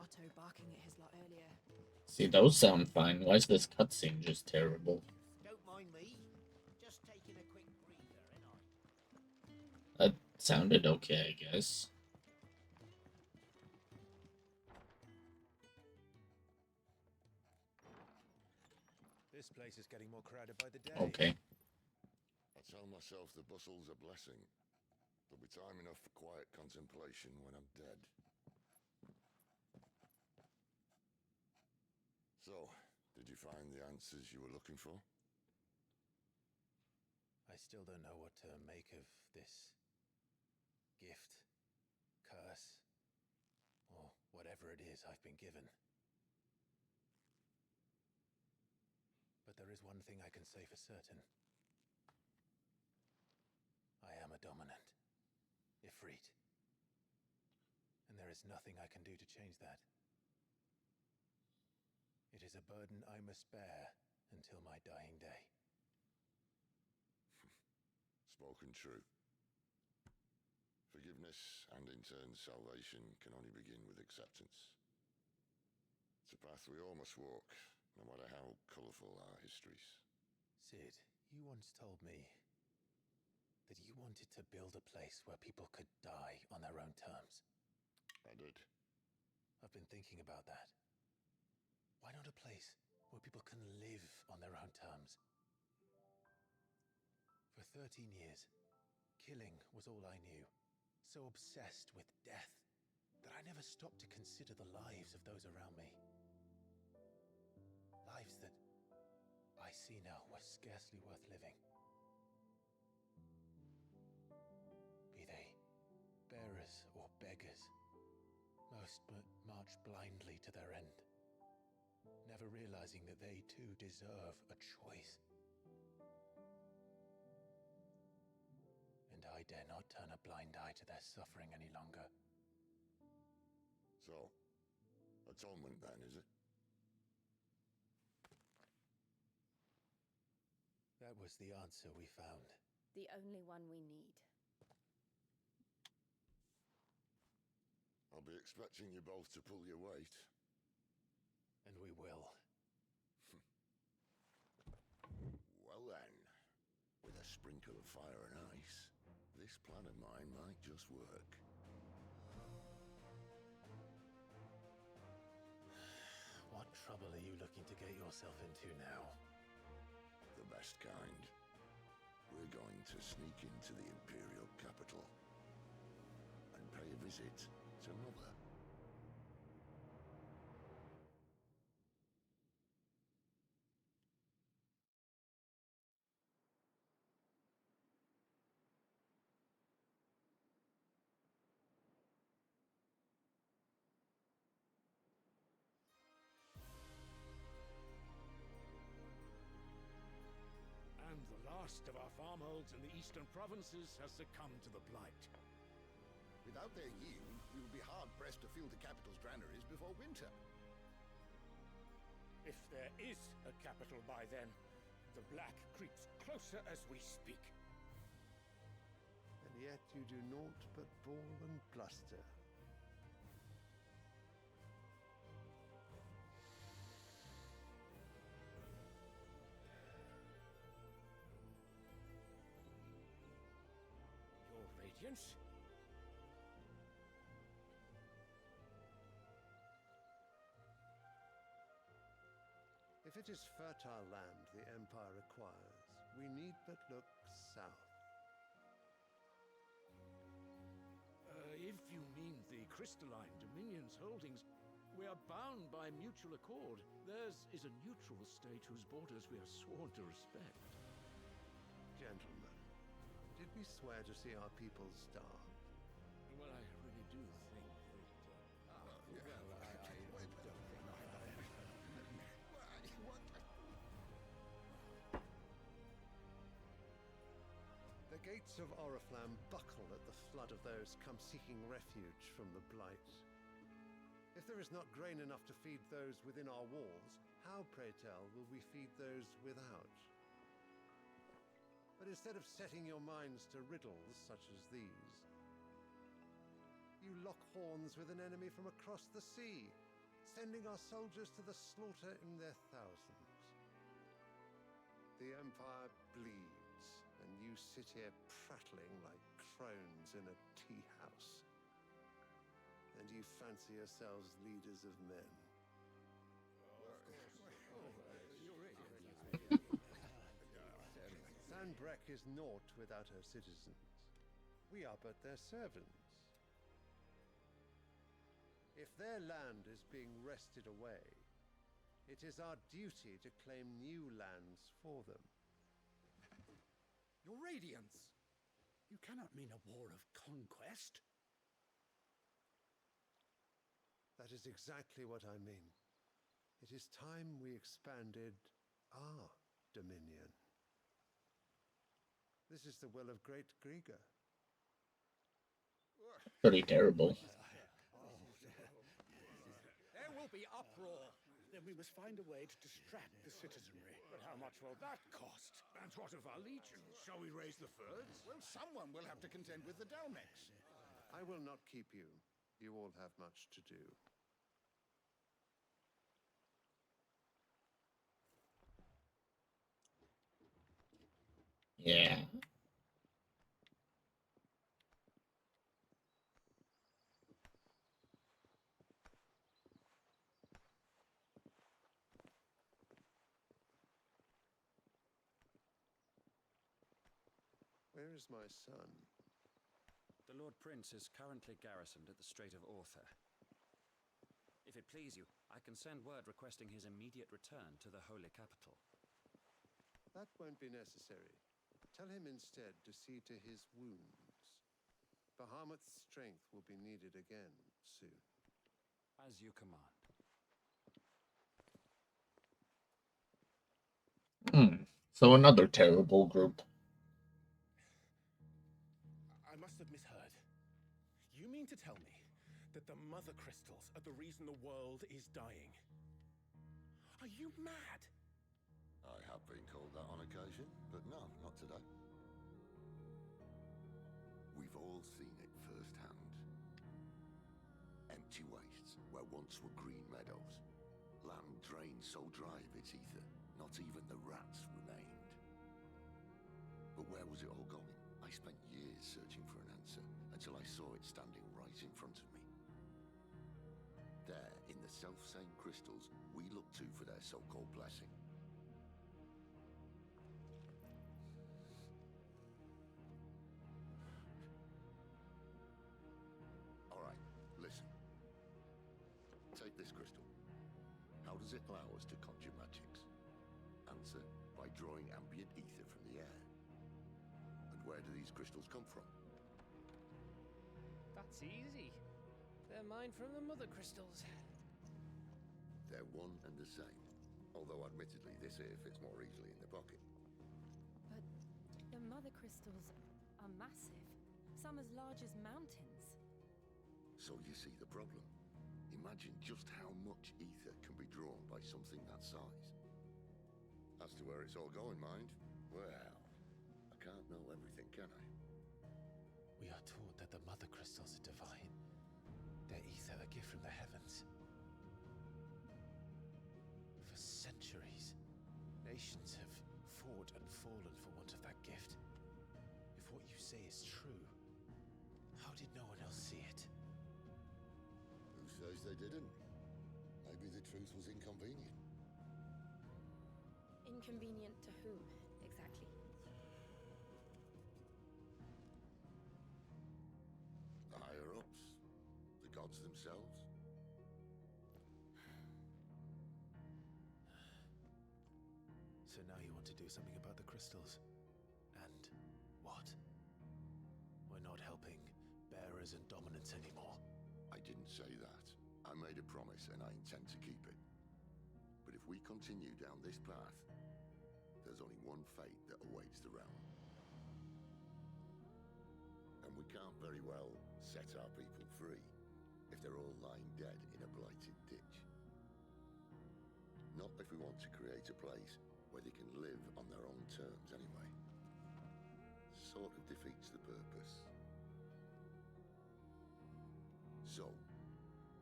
Otto barking at his lot earlier. See, those sound fine. Why is this cutscene just terrible? Don't mind me. Just taking a quick breather, ain't I? That sounded okay, I guess. This place is getting more crowded by the day. Okay. I tell myself the bustle's a blessing. There'll be time enough for quiet contemplation when I'm dead. So, did you find the answers you were looking for? I still don't know what to make of this gift, curse, or whatever it is I've been given. But there is one thing I can say for certain. I am a dominant, Ifrit. And there is nothing I can do to change that. It is a burden I must bear until my dying day. Spoken true. Forgiveness and in turn salvation can only begin with acceptance. It's a path we all must walk, no matter how colourful our histories. Sid, you once told me that you wanted to build a place where people could die on their own terms. I did. I've been thinking about that. Why not a place where people can live on their own terms? For 13 years, killing was all I knew. So obsessed with death that I never stopped to consider the lives of those around me. Lives that I see now were scarcely worth living. Be they bearers or beggars, most march blindly to their end, never realizing that they too deserve a choice. And I dare not turn a blind eye to their suffering any longer. So, atonement then, is it? That was the answer we found. The only one we need. I'll be expecting you both to pull your weight. And we will. Well then, with a sprinkle of fire and ice, this plan of mine might just work. What trouble are you looking to get yourself into now? The best kind. We're going to sneak into the Imperial capital and pay a visit to Mother. And the last of our farmholds in the eastern provinces has succumbed to the blight. Without their yield, we will be hard-pressed to fill the capital's granaries before winter. If there is a capital by then, the black creeps closer as we speak. And yet you do naught but bawl and bluster. Your Radiance? If it is fertile land the Empire requires, we need but look south. If you mean the crystalline Dominion's holdings, we are bound by mutual accord. Theirs is a neutral state whose borders we are sworn to respect. Gentlemen, did we swear to see our people starve? Well, I really do think that... The gates of Oriflamme buckle at the flood of those come seeking refuge from the blight. If there is not grain enough to feed those within our walls, how, pray tell, will we feed those without? But instead of setting your minds to riddles such as these, you lock horns with an enemy from across the sea, sending our soldiers to the slaughter in their thousands. The Empire bleeds, and you sit here prattling like crones in a tea house. And you fancy yourselves leaders of men. Sanbreque is naught without her citizens. We are but their servants. If their land is being wrested away, it is our duty to claim new lands for them. Your Radiance! You cannot mean a war of conquest. That is exactly what I mean. It is time we expanded our dominion. This is the will of great Grieger. Pretty terrible. There will be uproar. Then we must find a way to distract the citizenry. But how much will that cost? And what of our legions? Shall we raise the furs? Well, someone will have to contend with the Dalmex. I will not keep you. You all have much to do. Yeah. Where is my son? The Lord Prince is currently garrisoned at the Strait of Arthur. If it please you, I can send word requesting his immediate return to the Holy Capital. That won't be necessary. Tell him instead to see to his wounds. Bahamut's strength will be needed again soon. As you command. So another terrible group. I must have misheard. You mean to tell me that the mother crystals are the reason the world is dying? Are you mad? I have been called that on occasion, but no, not today. We've all seen it firsthand. Empty wastes where once were green meadows. Land drained so dry of its ether, not even the rats remained. But where was it all going? I spent years searching for an answer until I saw it standing right in front of me. There, in the self-same crystals we look to for their so-called blessing. Alright, listen. Take this crystal. How does it allow us to conjure magics? Answer, by drawing ambient ether from the air. And where do these crystals come from? That's easy. They're mined from the mother crystals. They're one and the same. Although admittedly this here fits more easily in the pocket. But the mother crystals are massive. Some as large as mountains. So you see the problem. Imagine just how much ether can be drawn by something that size. As to where it's all going, mind, well, I can't know everything, can I? We are taught that the mother crystals are divine. Their ether a gift from the heavens. For centuries, nations have fought and fallen for want of that gift. If what you say is true, how did no one else see it? Who says they didn't? Maybe the truth was inconvenient. Inconvenient to whom, exactly? The higher-ups? The gods themselves? So now you want to do something about the crystals? And what? We're not helping bearers and dominants anymore. I didn't say that. I made a promise and I intend to keep it. But if we continue down this path, there's only one fate that awaits the realm. And we can't very well set our people free if they're all lying dead in a blighted ditch. Not if we want to create a place where they can live on their own terms anyway. Sort of defeats the purpose. So,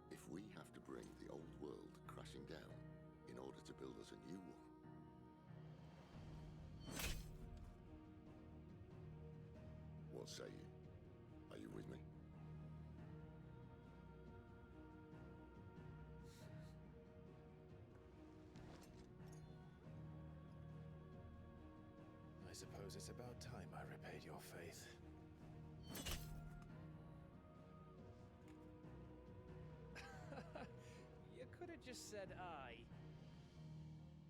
if we have to bring the old world crashing down in order to build us a new one. What say you? Are you with me? I suppose it's about time I repaid your faith. You could have just said aye.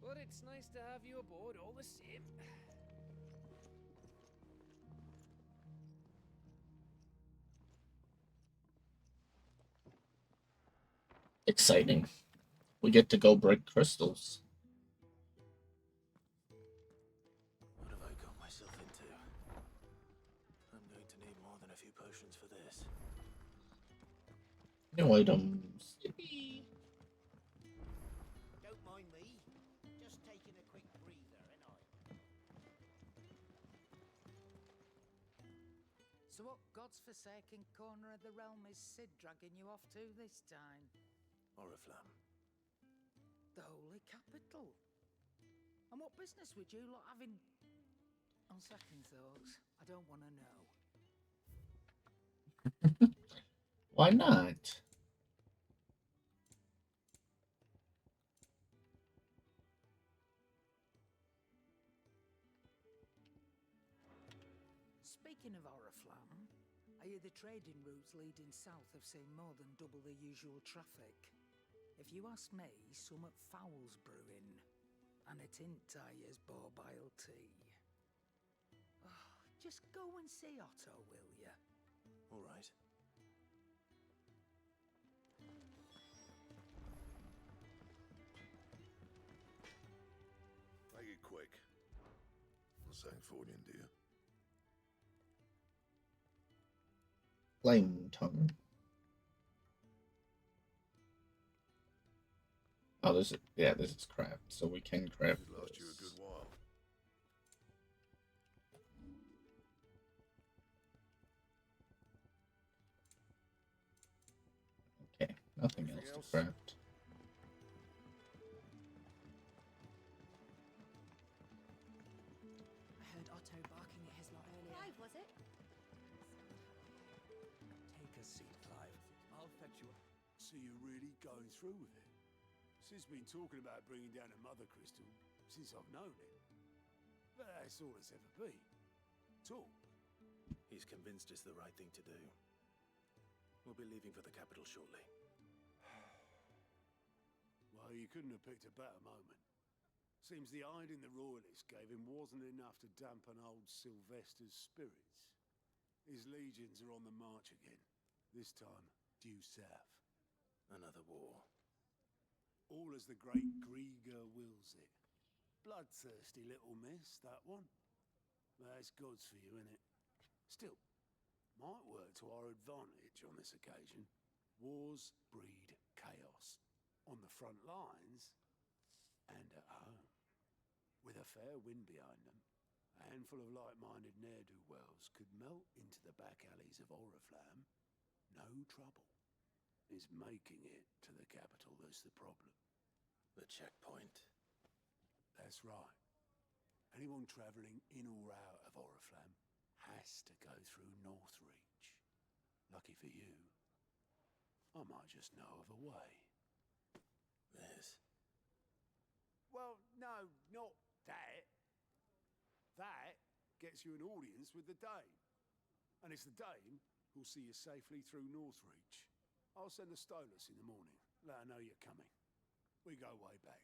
But it's nice to have you aboard all the same. Exciting. We get to go break crystals. What have I got myself into? I'm going to need more than a few potions for this. New items. Don't mind me. Just taking a quick breather, ain't I? So what God's forsaken corner of the realm is Sid dragging you off to this time? Oriflamme. The Holy Capital. And what business would you lot having? On second thoughts, I don't want to know. Why not? Speaking of Oriflamme, I hear the trading routes leading south have seen more than double the usual traffic. If you ask me, summat foul's brewing. And it ain't Tyre's borbile tea. Oh, just go and see Otto, will ya? All right. Make it quick. Not saying Fornian, do you? Flame tongue. Oh, this is craft, so we can craft It last you a this. good while. Okay, nothing Anything else else? to craft. I heard Otto barking at his lot earlier. Clive, was it? Take a seat, Clive. I'll fetch you up. So you're really going through with it? Sid's been talking about bringing down a mother crystal since I've known it. But that's all it's ever been. Talk. He's convinced it's the right thing to do. We'll be leaving for the capital shortly. Well, you couldn't have picked a better moment. Seems the hiding the royalists gave him wasn't enough to dampen old Sylvester's spirits. His legions are on the march again, this time due south. Another war. All as the great Grieger wills it. Bloodthirsty little miss, that one. That's God's for you, innit? Still, might work to our advantage on this occasion. Wars breed chaos. On the front lines and at home. With a fair wind behind them, a handful of like-minded ne'er-do-wells could melt into the back alleys of Oriflamme. No trouble. It's making it to the capital that's the problem. The checkpoint. That's right. Anyone travelling in or out of Oriflamme has to go through Northreach. Lucky for you, I might just know of a way. This. Well, no, not that. That gets you an audience with the Dame. And it's the Dame who'll see you safely through Northreach. I'll send the Stolas in the morning. Let her know you're coming. We go way back.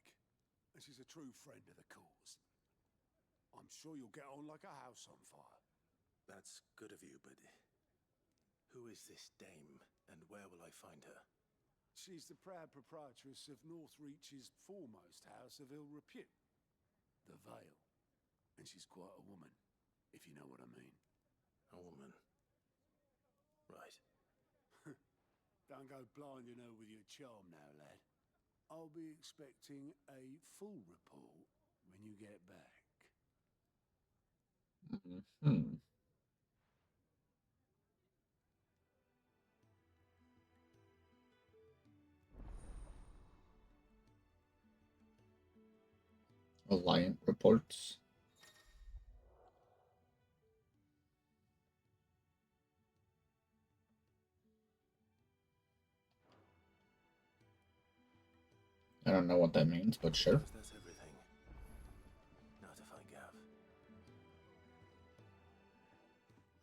And she's a true friend of the cause. I'm sure you'll get on like a house on fire. That's good of you, but who is this dame, and where will I find her? She's the proud proprietress of Northreach's foremost house of ill repute, the Vale. And she's quite a woman, if you know what I mean. A woman. Right. Don't go blinding her with your charm now, lad. I'll be expecting a full report when you get back. Hmm. Alliant reports. I don't know what that means, but sure. That's everything. Now to find Gav.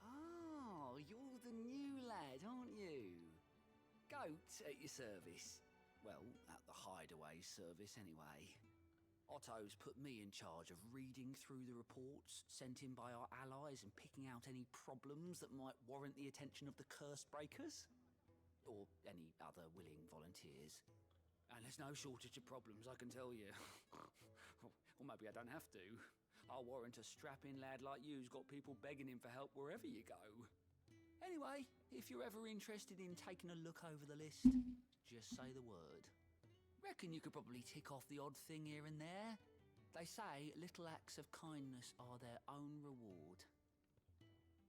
Oh, you're the new lad, aren't you? Goat at your service. Well, at the hideaway service anyway. Otto's put me in charge of reading through the reports sent in by our allies and picking out any problems that might warrant the attention of the curse breakers. Or any other willing volunteers. And there's no shortage of problems, I can tell you. Or maybe I don't have to. I'll warrant a strapping lad like you's got people begging him for help wherever you go. Anyway, if you're ever interested in taking a look over the list, just say the word. Reckon you could probably tick off the odd thing here and there. They say little acts of kindness are their own reward.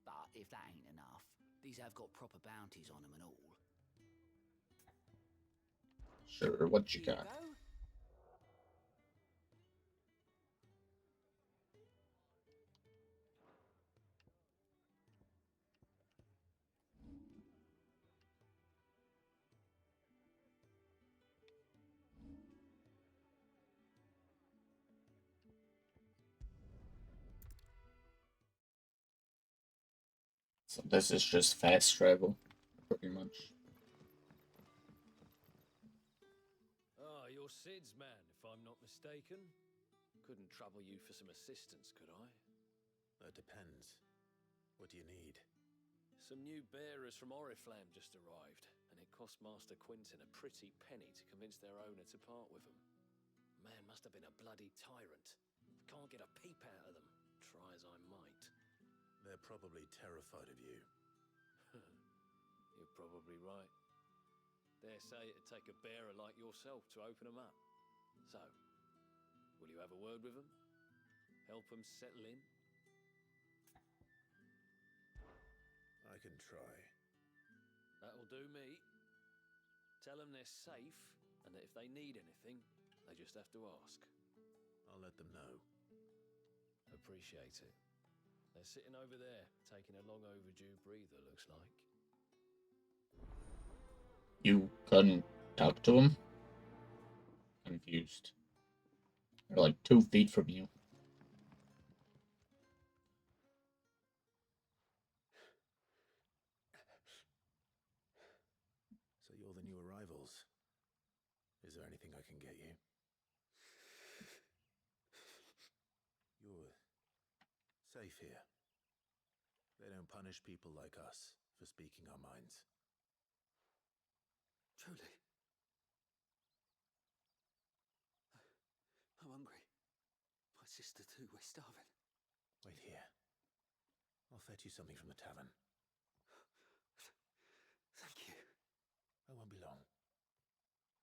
But if that ain't enough, these have got proper bounties on them and all. Sure, what you got? So this is just fast travel, pretty much. Ah, you're Sid's man, if I'm not mistaken. Couldn't trouble you for some assistance, could I? That depends. What do you need? Some new bearers from Oriflamme just arrived, and it cost Master Quinton a pretty penny to convince their owner to part with them. Man must have been a bloody tyrant. Can't get a peep out of them, try as I might. They're probably terrified of you. You're probably right. Dare say it'd take a bearer like yourself to open them up. So, will you have a word with them? Help them settle in? I can try. That'll do me. Tell them they're safe, and that if they need anything, they just have to ask. I'll let them know. Appreciate it. They're sitting over there, taking a long overdue breather, looks like. You couldn't talk to him? Confused. They're like 2 feet from you. So you're the new arrivals. Is there anything I can get you? You're safe here. They don't punish people like us for speaking our minds. Truly. I'm hungry. My sister too, we're starving. Wait here. I'll fetch you something from the tavern. Thank you. I won't be long.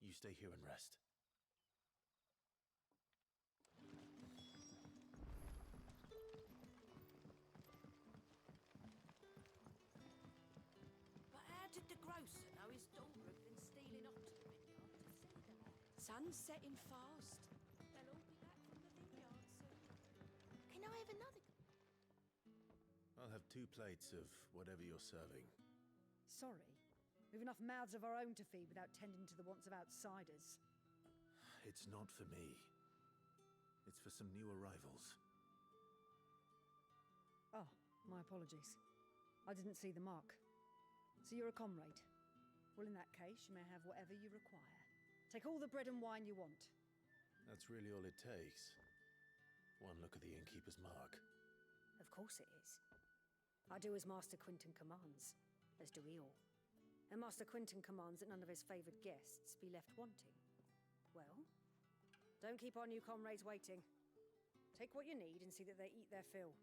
You stay here and rest. But how did the grocer know his daughter had been stealing off to the vineyard to see them? Sun's setting fast. They'll all be back from the vineyard soon. Can I have another? I'll have 2 plates of whatever you're serving. Sorry. We've enough mouths of our own to feed without tending to the wants of outsiders. It's not for me. It's for some new arrivals. Oh, my apologies. I didn't see the mark. So you're a comrade. Well, in that case, you may have whatever you require. Take all the bread and wine you want. That's really all it takes. One look at the innkeeper's mark. Of course it is. I do as Master Quinton commands, as do we all. And Master Quinton commands that none of his favoured guests be left wanting. Well, don't keep our new comrades waiting. Take what you need and see that they eat their fill.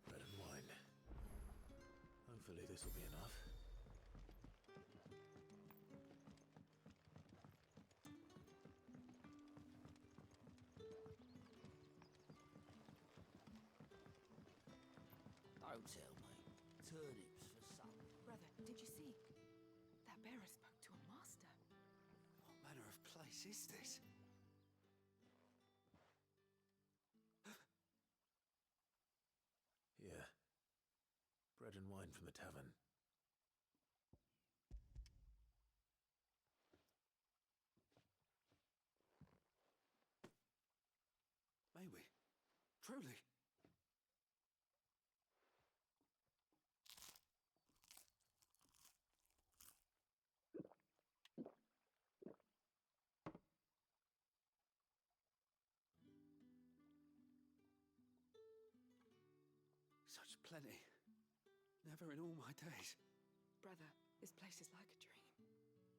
Bread and wine. Hopefully this will be enough. Don't tell me. Turnips for supper. Brother, did you see? That bearer's place is this? Yeah. Bread and wine from the tavern. May we? Truly? Such plenty. Never in all my days. Brother, this place is like a dream.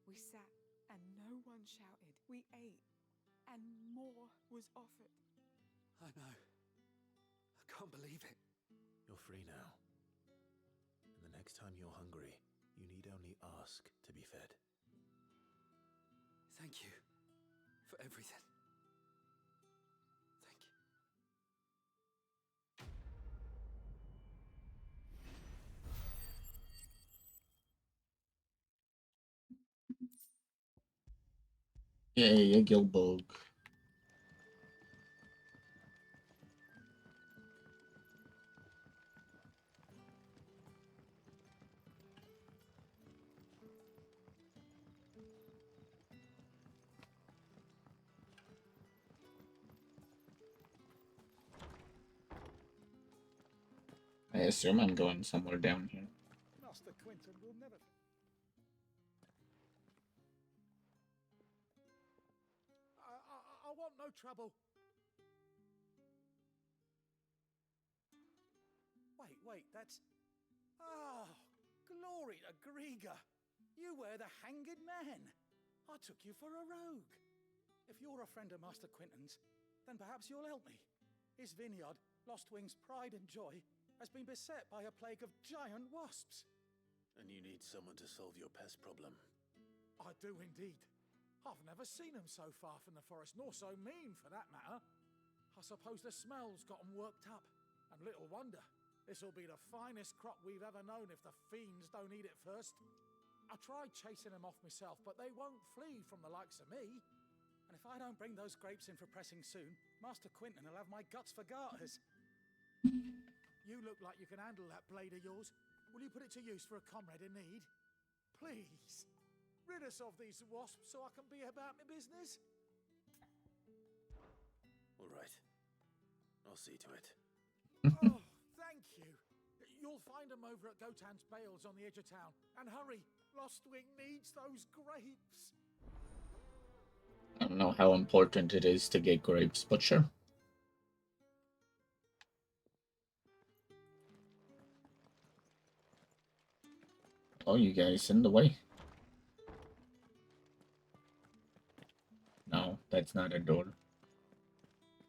We sat and no one shouted. We ate and more was offered. I know. I can't believe it. You're free now. And the next time you're hungry, you need only ask to be fed. Thank you for everything. Thank you. Yay, a Gilbog. I assume I'm going somewhere down here. Master Quentin will never... I want no trouble. Wait, that's... Oh, glory to Griga. You were the hanged man. I took you for a rogue. If you're a friend of Master Quentin's, then perhaps you'll help me. His vineyard, Lostwing's pride and joy, has been beset by a plague of giant wasps. And you need someone to solve your pest problem. I do indeed. I've never seen them so far from the forest, nor so mean for that matter. I suppose the smell's got them worked up. And little wonder. This'll be the finest crop we've ever known if the fiends don't eat it first. I tried chasing them off myself, but they won't flee from the likes of me. And if I don't bring those grapes in for pressing soon, Master Quentin will have my guts for garters. You look like you can handle that blade of yours. Will you put it to use for a comrade in need? Please. Rid us of these wasps so I can be about my business. All right. I'll see to it. Oh, thank you. You'll find them over at Gotan's Bales on the edge of town. And hurry, Lostwing needs those grapes. I don't know how important it is to get grapes, but sure. Oh, you guys in the way. No, that's not a door.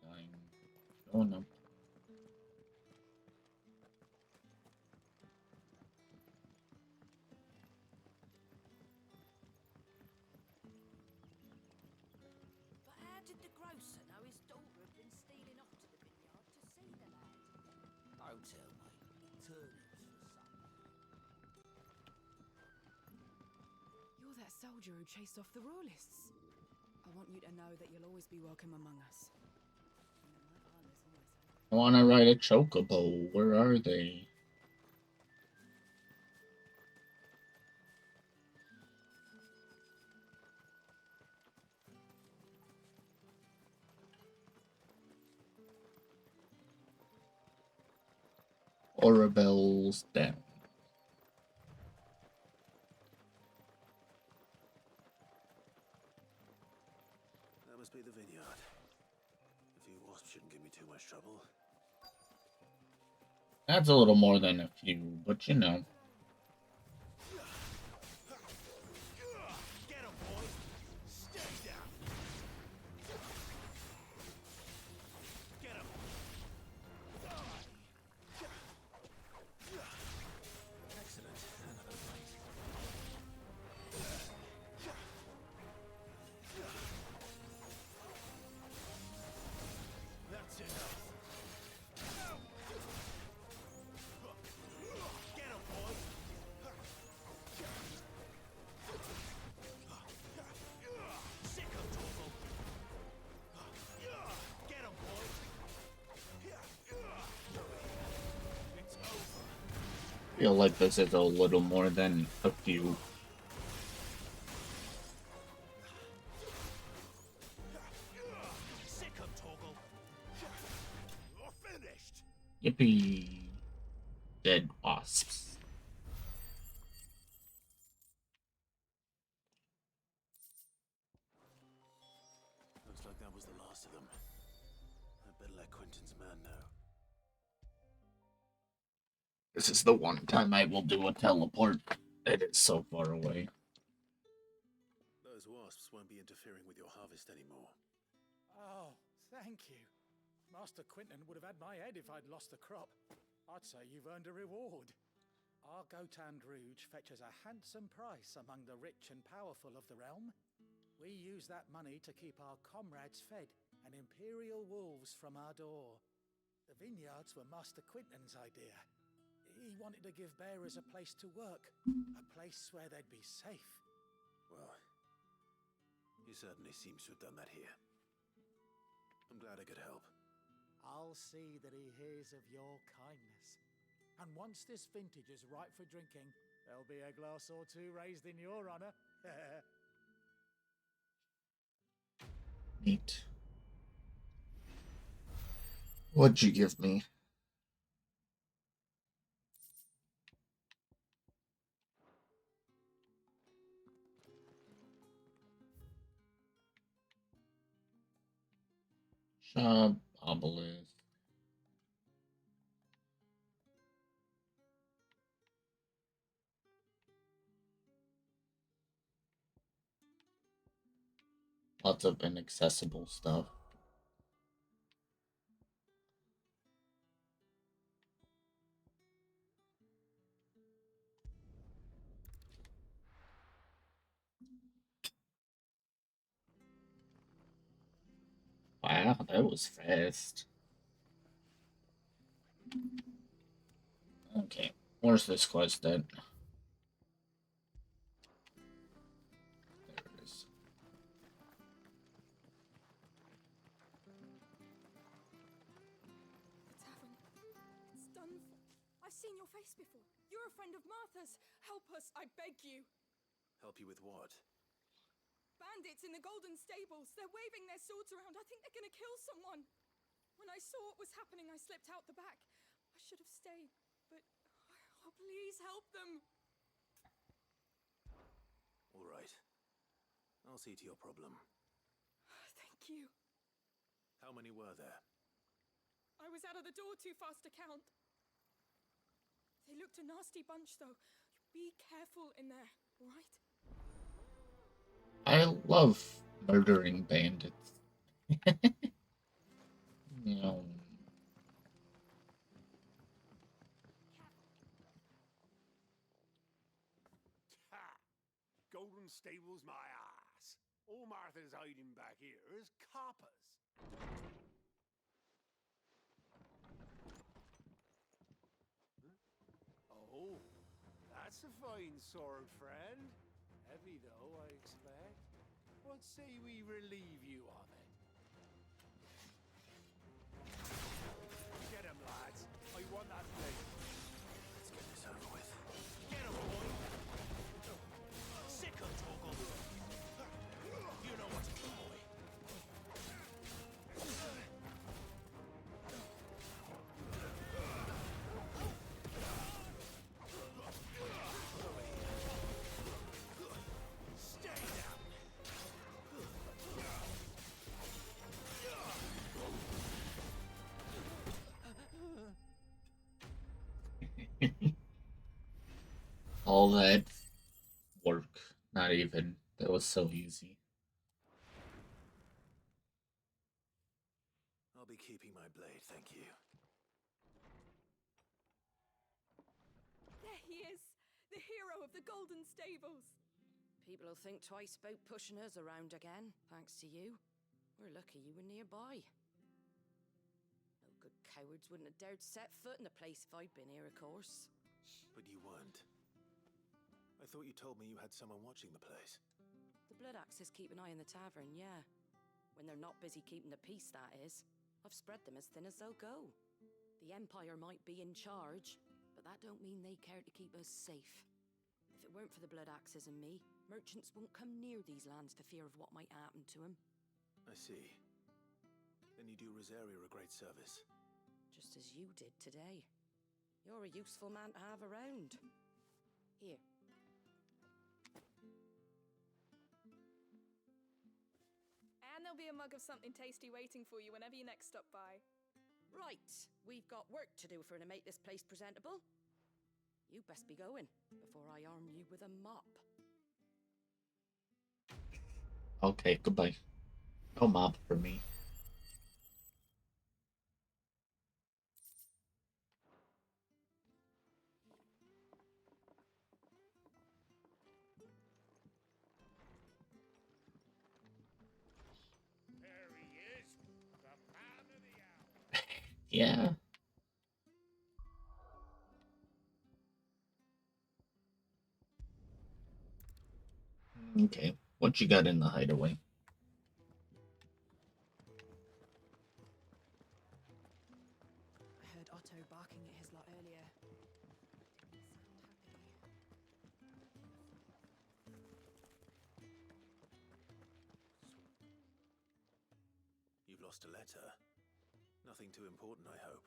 Fine. Going up. But how did the grocer know his daughter had been stealing off to the vineyard to see the lad? Don't tell me. Turnips for supper. You're that soldier who chased off the royalists. I want you to know that you'll always be welcome among us. I want to ride a chocobo. Where are they? Orabelle's down. That must be the vineyard. A few wasps shouldn't give me too much trouble. That's a little more than a few, but you know. Get him, boy. Stay down. Get him. Excellent. Another fight. That's enough. Get him, boy. feel like this is a little more than a few. Yippee! Dead wasps. Looks like that was the last of them. I better let Quentin's man know. This is the one time I will do a teleport. It is so far away. Those wasps won't be interfering with your harvest anymore. Oh, thank you. Master Quentin would have had my head if I'd lost the crop. I'd say you've earned a reward. Our Gotand Rouge fetches a handsome price among the rich and powerful of the realm. We use that money to keep our comrades fed and imperial wolves from our door. The vineyards were Master Quentin's idea. He wanted to give bearers a place to work, a place where they'd be safe. Well, he certainly seems to have done that here. I'm glad I could help. I'll see that he hears of your kindness. And once this vintage is ripe for drinking, there'll be a glass or two raised in your honor. Neat. What'd you give me? Shop, obelisk. Lots of inaccessible stuff. Wow, that was fast. Okay, where's this quest at? There it is. The tavern. It's done for. I've seen your face before. You're a friend of Martha's. Help us, I beg you. Help you with what? Bandits in the Golden Stables. They're waving their swords around. I think they're gonna kill someone. When I saw what was happening, I slipped out the back. I should have stayed, but... Oh, please help them. All right. I'll see to your problem. Thank you. How many were there? I was out of the door too fast to count. They looked a nasty bunch, though. Be careful in there, all right? I love murdering bandits. You know. Ha! Golden Stables, my ass. All Martha's hiding back here is coppers. Oh, that's a fine sword, friend. Heavy, though, I expect. What say we relieve you of it? Get him, lads. I want that blade. Let's get this over with. Get him, boy. Sick of Toggle. You know what to do, boy. Stay down. All that work. Not even. That was so easy. I'll be keeping my blade, thank you. There he is, the hero of the Golden Stables. People will think twice about pushing us around again, thanks to you. We're lucky you were nearby. No good cowards wouldn't have dared set foot in the place if I'd been here, of course. But you weren't. I thought you told me you had someone watching the place. The Blood Axes keep an eye on the tavern, yeah. When they're not busy keeping the peace, that is. I've spread them as thin as they'll go. The Empire might be in charge, but but that don't mean they care to keep us safe. If it weren't for the blood axes and me, merchants won't come near these lands for fear of what might happen to them. I see. Then you do Rosaria a great service. Just as you did today. You're a useful man to have around. Here. And there'll be a mug of something tasty waiting for you whenever you next stop by. Right, we've got work to do for to make this place presentable. You best be going, before I arm you with a mop. Okay, goodbye. No map for me. There he is, the man of the hour. Yeah. Okay, what you got in the hideaway? I heard Otto barking at his lot earlier. You've lost a letter. Nothing too important, I hope.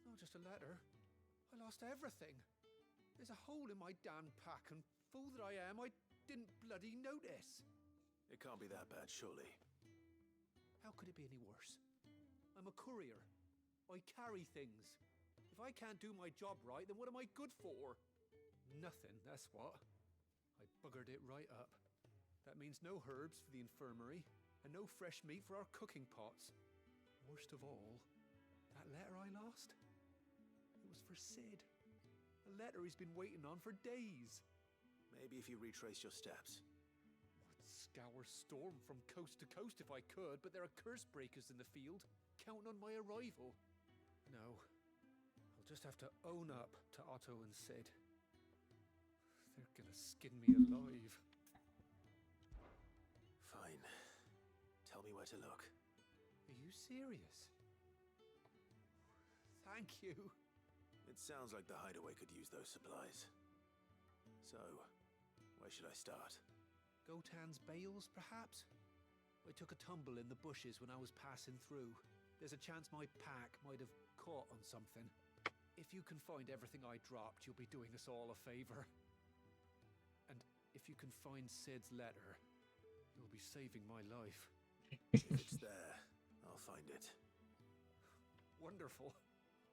Not just a letter. I lost everything. There's a hole in my damn pack, and fool that I am, I didn't bloody notice. It can't be that bad, surely. How could it be any worse? I'm a courier. I carry things. If I can't do my job right, then what am I good for? Nothing, that's what. I buggered it right up. That means no herbs for the infirmary, and no fresh meat for our cooking pots. Worst of all, that letter I lost? It was for Sid. A letter he's been waiting on for days. Maybe if you retrace your steps. Would scour Storm from coast to coast if I could, but there are curse breakers in the field, counting on my arrival. No, I'll just have to own up to Otto and Sid. They're gonna skin me alive. Fine. Tell me where to look. Are you serious? Thank you. It sounds like the hideaway could use those supplies. So, where should I start? Gotan's bales, perhaps? I took a tumble in the bushes when I was passing through. There's a chance my pack might have caught on something. If you can find everything I dropped, you'll be doing us all a favor. And if you can find Sid's letter, you'll be saving my life. If it's there, I'll find it. Wonderful.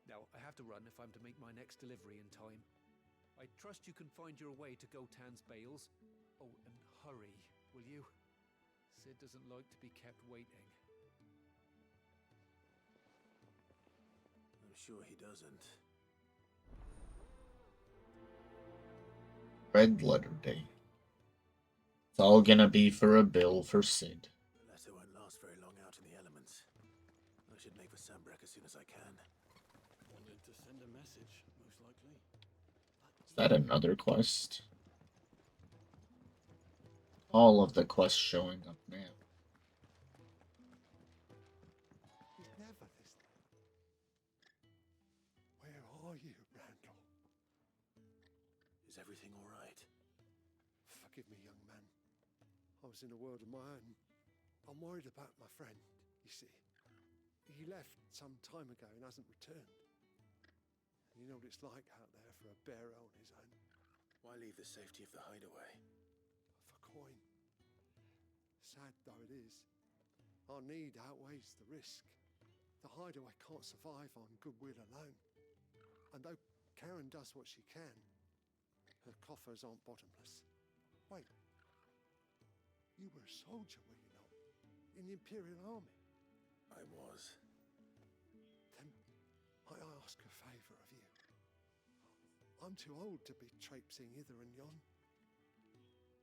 Now, I have to run if I'm to make my next delivery in time. I trust you can find your way to Gotan's bales. Oh, and hurry, will you? Sid doesn't like to be kept waiting. I'm sure he doesn't. Red letter day. It's all gonna be for a bill for Sid. The letter won't last very long out in the elements. I should make for Sambrek as soon as I can. Wanted to send a message, most likely. Is that another quest? All of the quests showing up now. Never this. Where are you, Randall? Is everything all right? Forgive me, young man. I was in a world of my own. I'm worried about my friend, you see. He left some time ago and hasn't returned. And you know what it's like out there for a bearer on his own. Why leave the safety of the hideaway? For coin. Sad though it is, our need outweighs the risk. The hideaway can't survive on goodwill alone. And though Karen does what she can, her coffers aren't bottomless. Wait, you were a soldier, were you not? In the Imperial Army? I was. Then I ask a favour of you. I'm too old to be traipsing hither and yon.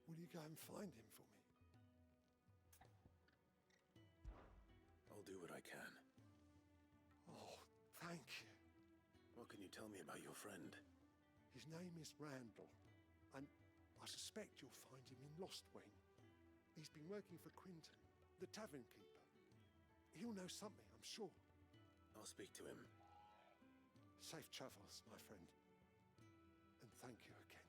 Will you go and find him for me? I'll do what I can. Oh, thank you. What can you tell me about your friend? His name is Randall, and I suspect you'll find him in Lostwing. He's been working for Quinton, the tavern keeper. He'll know something, I'm sure. I'll speak to him. Safe travels, my friend. thank you again.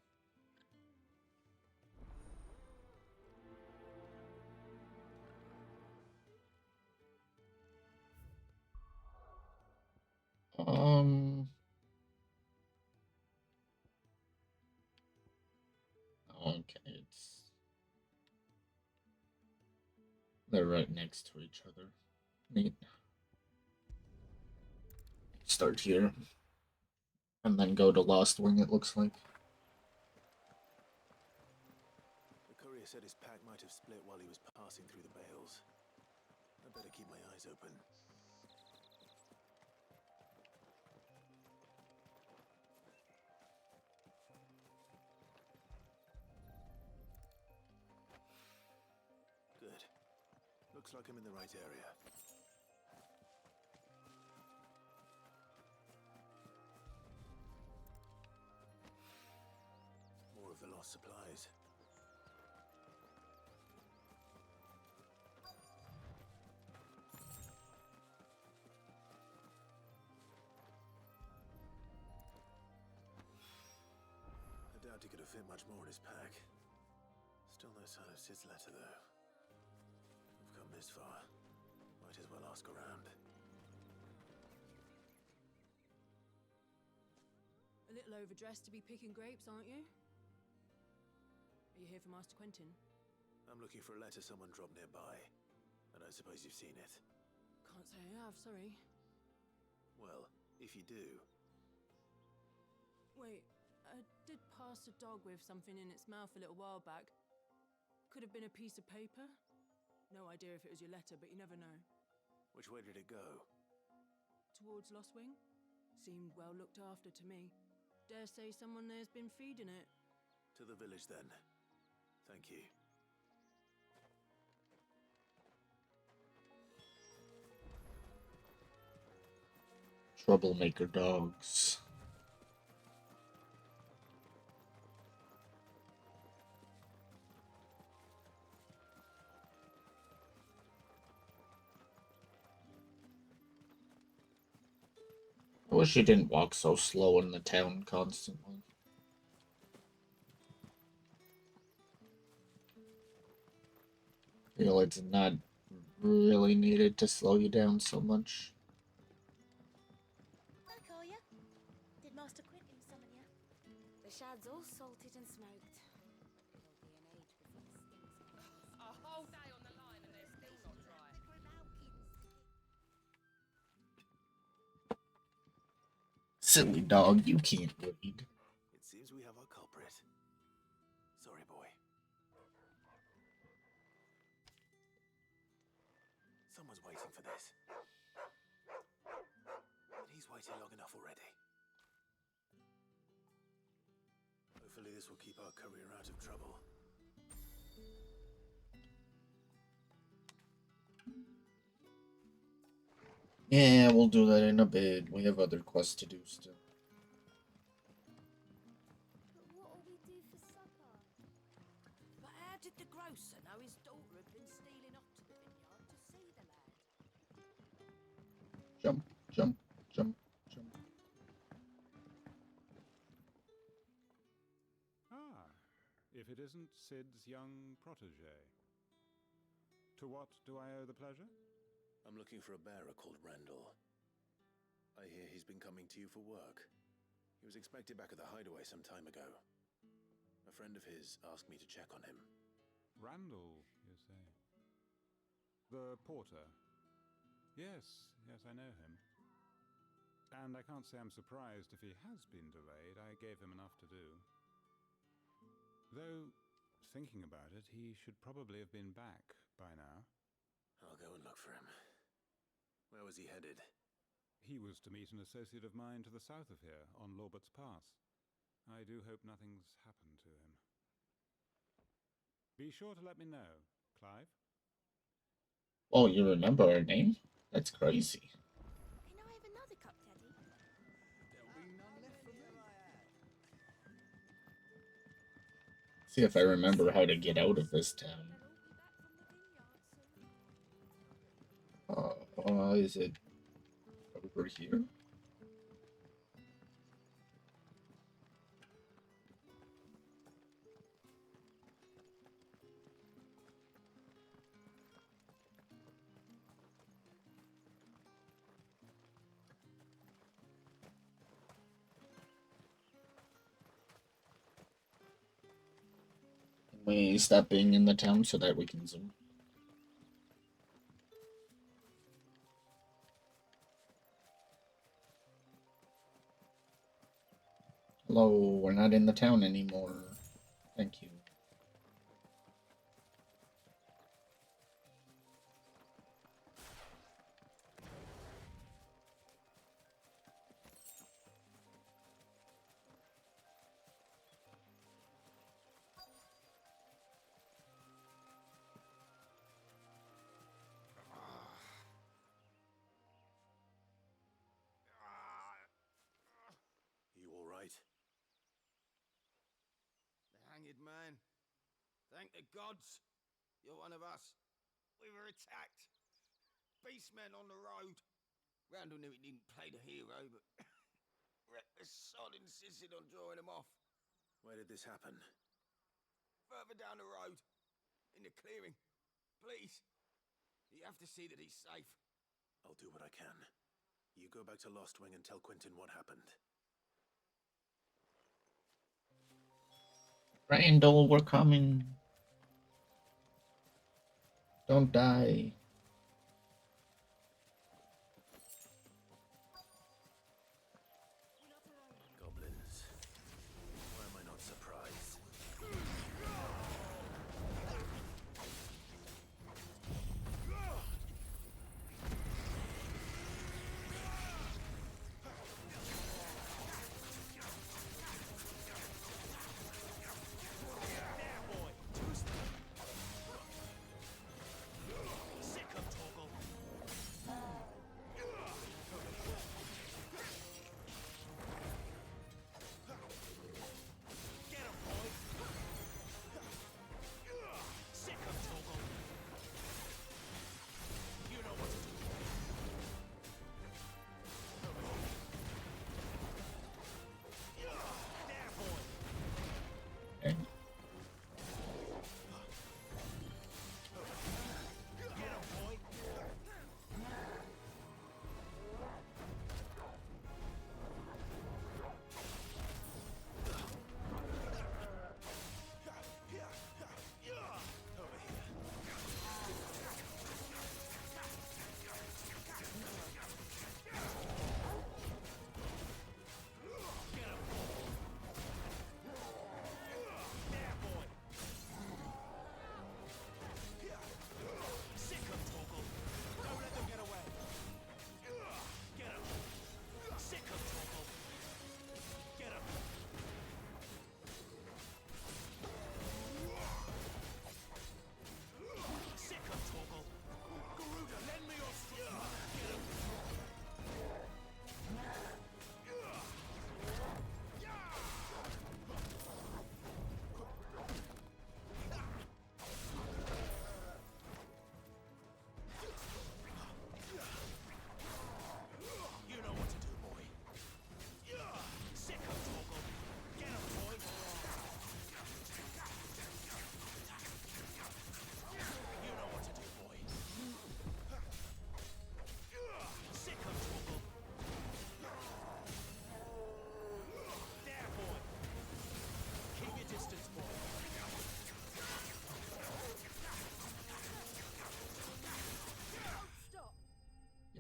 Okay, they're right next to each other. Neat. Start here. And then go to Lost Wing, it looks like. The courier said his pack might have split while he was passing through the bales. I better keep my eyes open. Good. Looks like I'm in the right area. More of the lost supplies. I doubt he could have fit much more in his pack. Still no sign of Sid's letter, though. I've come this far. Might as well ask around. A little overdressed to be picking grapes, aren't you? Are you here for Master Quentin? I'm looking for a letter someone dropped nearby. I don't suppose you've seen it. Can't say I have, sorry. Well, if you do... Wait, I did pass a dog with something in its mouth a little while back. Could have been a piece of paper. No idea if it was your letter, but you never know. Which way did it go? Towards Lost Wing? Seemed well looked after to me. Dare say someone there's been feeding it. To the village, then. Thank you. Troublemaker dogs. I wish you didn't walk so slow in the town constantly. I feel it's not really needed to slow you down so much. Back, are ya? Did Master Quentin summon ya? The shad's all salted and smoked. It'll be an age before the stinks. A whole day on the line and they're still not dry. Silly dog, you can't read. It seems we have our culprit. Sorry, boy. Someone's waiting for this. And he's waited long enough already. Hopefully this will keep our courier out of trouble. Yeah, we'll do that in a bit. We have other quests to do still. But what'll we do for supper? But how did the grocer know his daughter had been stealing off to the vineyard to see the lad? Jump, jump, jump, jump. Ah, if it isn't Sid's young protege. To what do I owe the pleasure? I'm looking for a bearer called Randall. I hear he's been coming to you for work. He was expected back at the hideaway some time ago. A friend of his asked me to check on him. Randall, you say? The porter? Yes, I know him. And I can't say I'm surprised if he has been delayed. I gave him enough to do. Though, thinking about it, he should probably have been back by now. I'll go and look for him. Where was he headed? He was to meet an associate of mine to the south of here, on Lorbert's Pass. I do hope nothing's happened to him. Be sure to let me know, Clive. Oh, you remember her name? That's crazy. Can I have another cup, Daddy? There'll be none left for me. See if I remember how to get out of this town. Is it over here? We stop being in the town so that we can zoom. Hello, we're not in the town anymore. Thank you. You all right? The hanged man. Thank the gods. You're one of us. We were attacked. Beastmen on the road. Randall knew he didn't play the hero, but the sod insisted on drawing him off. Where did this happen? Further down the road. In the clearing. Please. You have to see that he's safe. I'll do what I can. You go back to Lost Wing and tell Quentin what happened. Randall, we're coming. Don't die. Goblins. Why am I not surprised?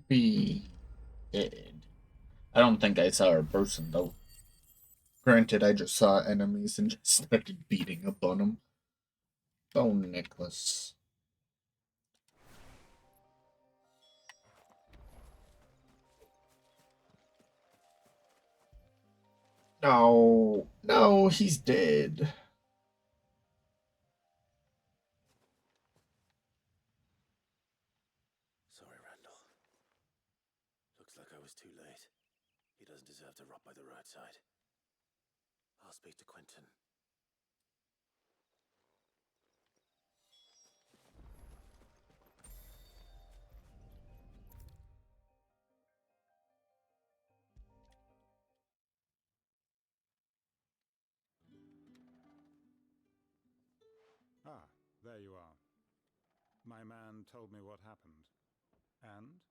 Be dead. I don't think I saw a person though. Granted, I just saw enemies and just started beating up on them. Bone necklace. No, no, he's dead. Sorry, Randall. Looks like I was too late. He doesn't deserve to rot by the roadside. I'll speak to Quentin. Ah, there you are. My man told me what happened. And?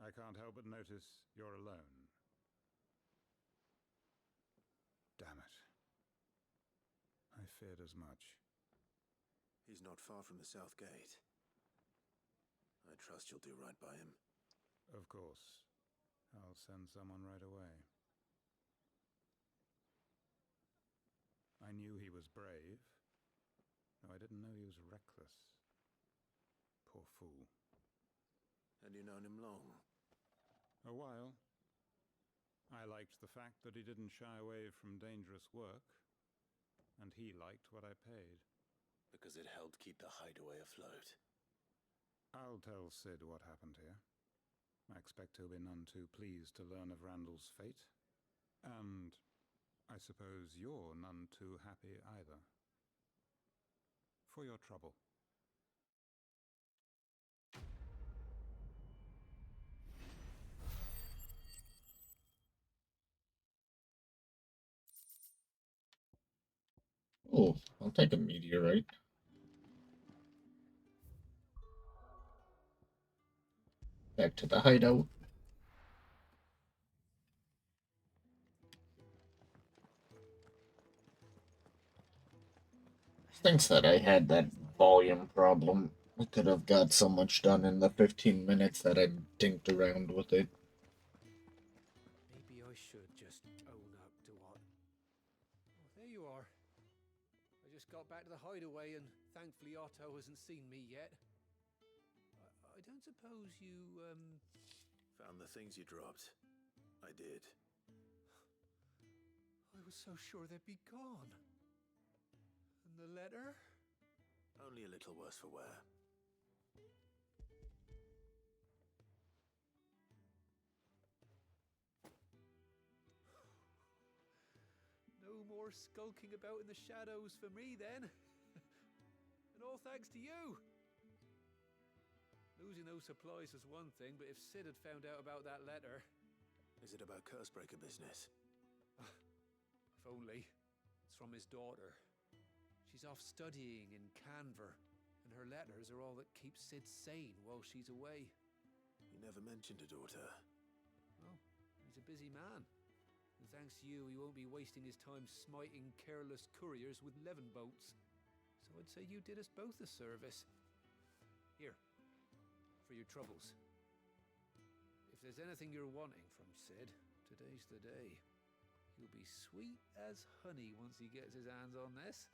I can't help but notice you're alone. Damn it. I feared as much. He's not far from the south gate. I trust you'll do right by him. Of course. I'll send someone right away. I knew he was brave, though I didn't know he was reckless. Poor fool. Had you known him long? A while. I liked the fact that he didn't shy away from dangerous work, and he liked what I paid. Because it helped keep the hideaway afloat. I'll tell Sid what happened here. I expect he'll be none too pleased to learn of Randall's fate. And I suppose you're none too happy either. For your trouble. Oh, I'll take a meteorite. Back to the hideout. Thinks that I had that volume problem. I could have got so much done in the 15 minutes that I dinked around with it. Maybe I should just own up to what... Oh, there you are. I just got back to the hideaway and thankfully Otto hasn't seen me yet. I don't suppose you, Found the things you dropped. I did. I was so sure they'd be gone. And the letter? Only a little worse for wear. No more skulking about in the shadows for me then. And all thanks to you. Losing those supplies was one thing, but if Sid had found out about that letter... Is it about Cursebreaker business? If only. It's from his daughter. She's off studying in Canver, and her letters are all that keep Sid sane while she's away. You never mentioned a daughter. Well, he's a busy man. And thanks to you, he won't be wasting his time smiting careless couriers with levin boats. So I'd say you did us both a service. Here, for your troubles. If there's anything you're wanting from Sid, today's the day. He'll be sweet as honey once he gets his hands on this.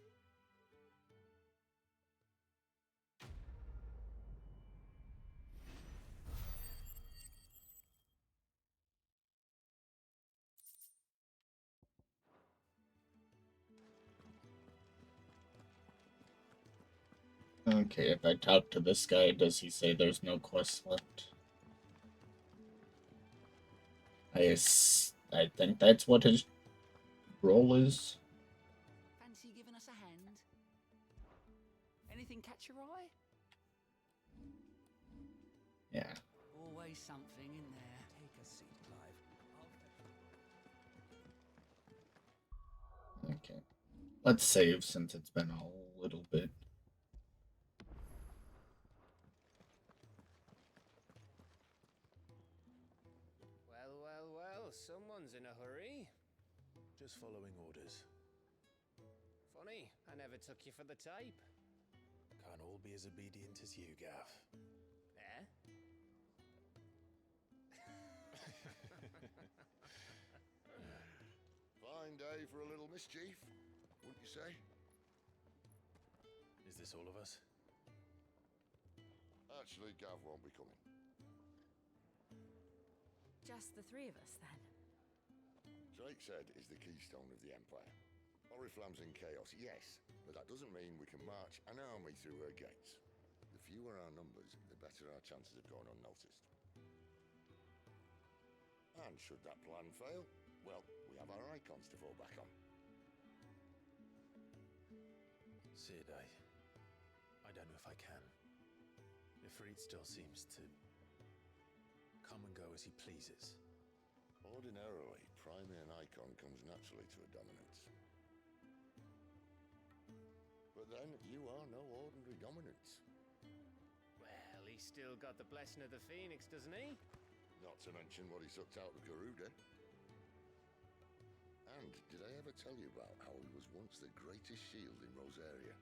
Okay, if I talk to this guy, does he say there's no quest left? I think that's what his role is. Fancy giving us a hand? Anything catch your eye? Yeah. Always something in there. Take a seat, Clive. Okay. Let's save since it's been a little bit. Well, someone's in a hurry. Just following orders. Funny, I never took you for the type. Can't all be as obedient as you, Gav. Eh? Fine day for a little mischief, wouldn't you say? Is this all of us? Actually, Gav won't be coming. Just the three of us, then? Drake said is the keystone of the Empire. Oriflamme's in chaos, yes, but that doesn't mean we can march an army through her gates. The fewer our numbers, the better our chances of going unnoticed. And should that plan fail, well, we have our icons to fall back on. Sid, I don't know if I can. Ifrit still seems to come and go as he pleases. Ordinarily, priming an icon comes naturally to a dominance. But then, you are no ordinary dominance. Well, he's still got the blessing of the Phoenix, doesn't he? Not to mention what he sucked out of Garuda. And did I ever tell you about how he was once the greatest shield in Rosaria?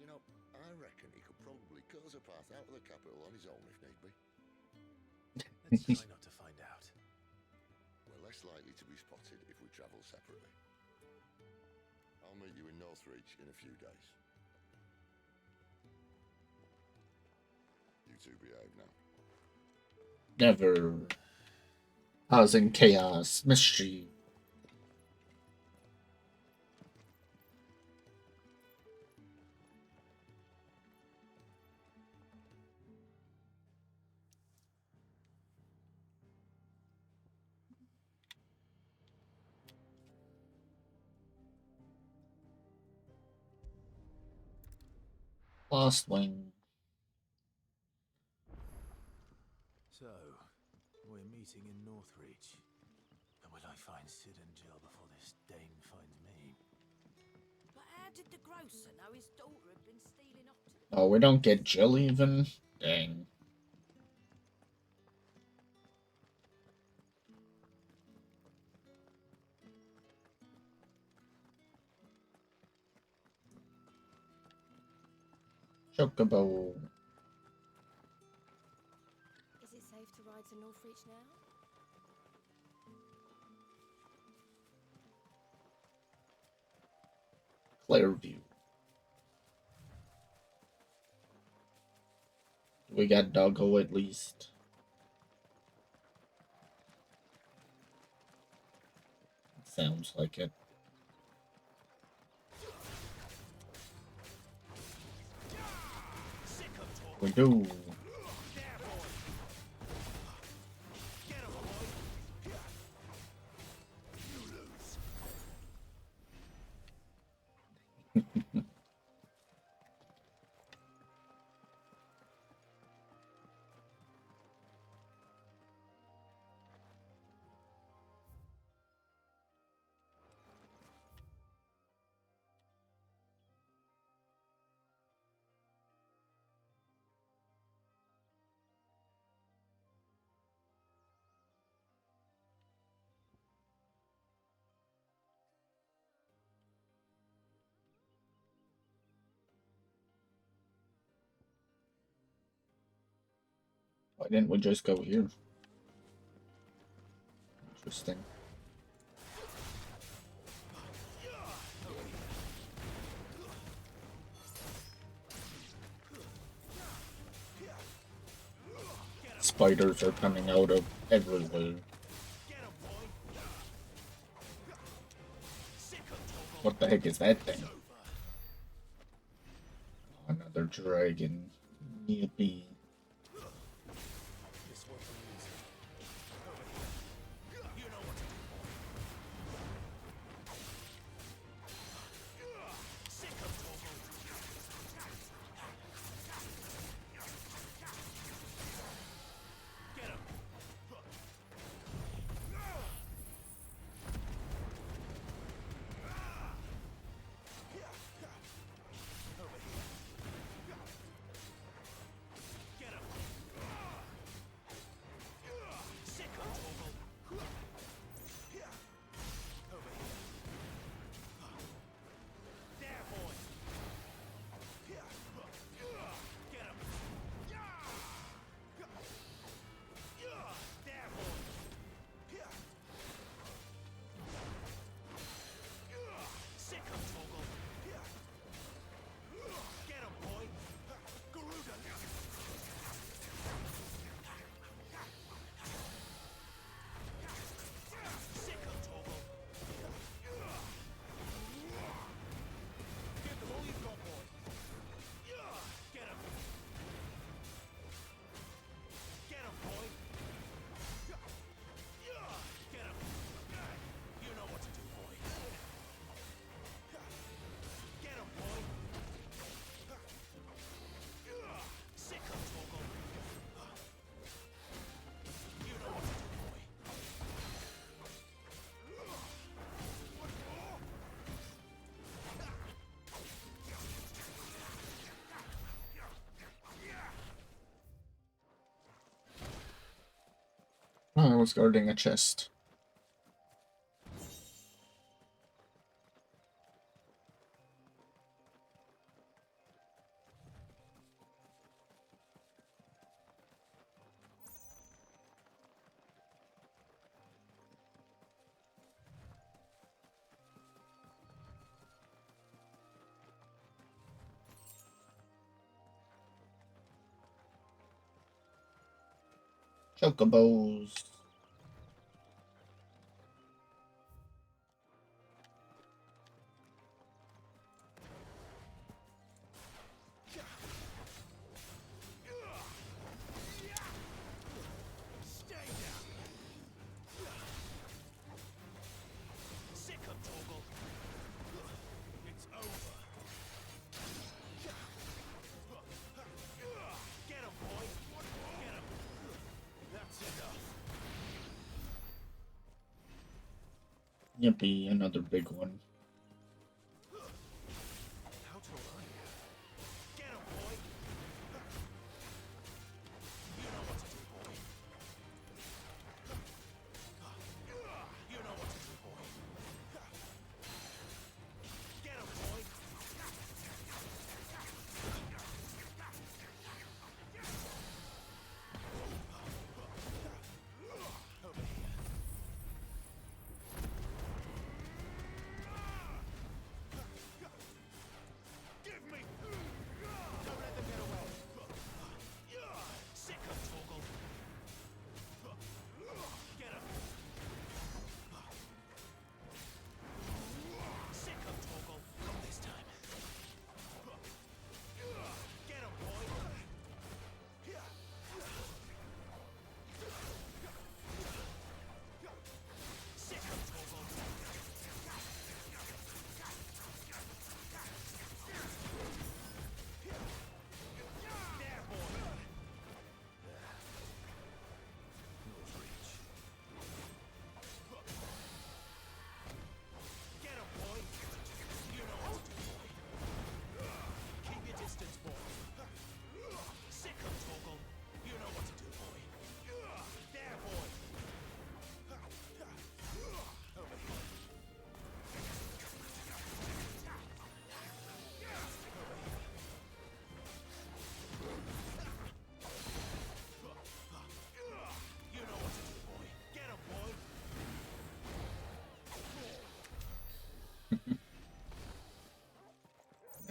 You know, I reckon he could probably cut us a path out of the capital on his own if need be. Let's try not to find out. We're less likely to be spotted if we travel separately. I'll meet you in Northreach in a few days. You two behave now. Never. Causing chaos, mischief. Lost Wing. So, we're meeting in Northreach. And will I find Sid and Jill before this Dane finds me? But how did the grocer know his daughter had been stealing off to the... Oh, we don't get Jill even? Dang. Chocobo. Is it safe to ride to Northreach now? Clairview. We got Doggo at least. Sounds like it. We do. Why didn't we just go here? Interesting. Spiders are coming out of everywhere. What the heck is that thing? Another dragon. Yippee. Oh, I was guarding a chest. Chocobos. Yippee, another big one.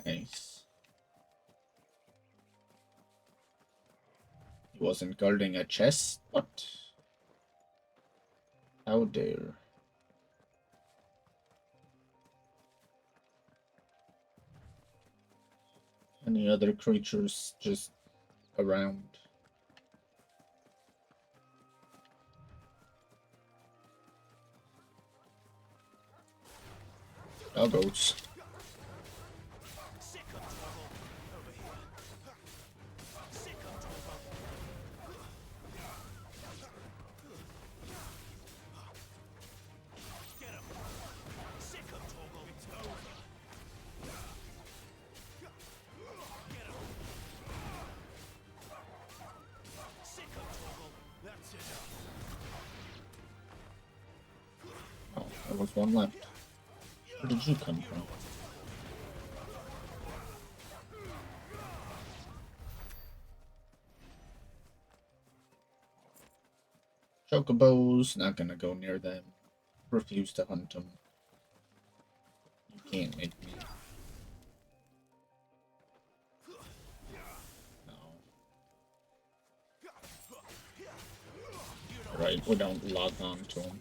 Nice. He wasn't guarding a chest, but how dare. Any other creatures just around? Doggos. Oh, there was one left. Where did you come from? Chocobos, not gonna go near them. Refuse to hunt them. You can't make me. No. Right, we don't log on to them.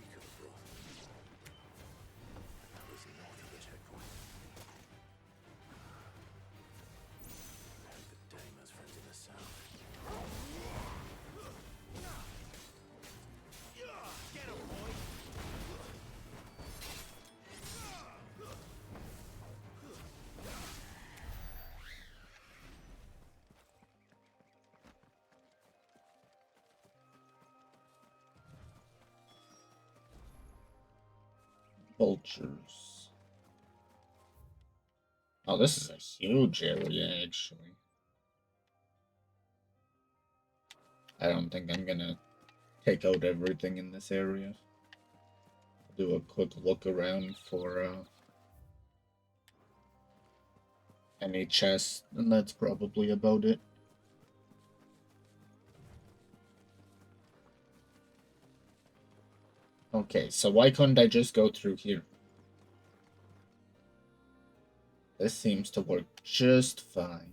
Vultures. Oh, this is a huge area, actually. I don't think I'm gonna take out everything in this area. Do a quick look around for any chests, and that's probably about it. Okay, so why couldn't I just go through here? This seems to work just fine.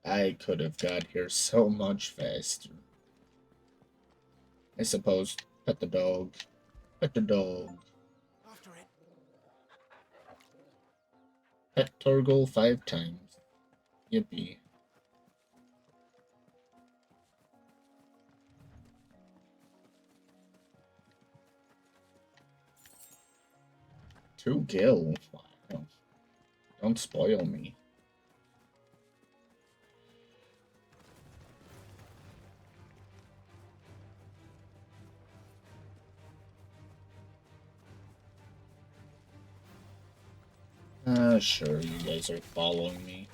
I could have got here so much faster. I suppose. Pet the dog. Pet the dog. Pet Torgal 5 times. Yippee. Two gil. Wow. Don't spoil me. Sure, you guys are following me.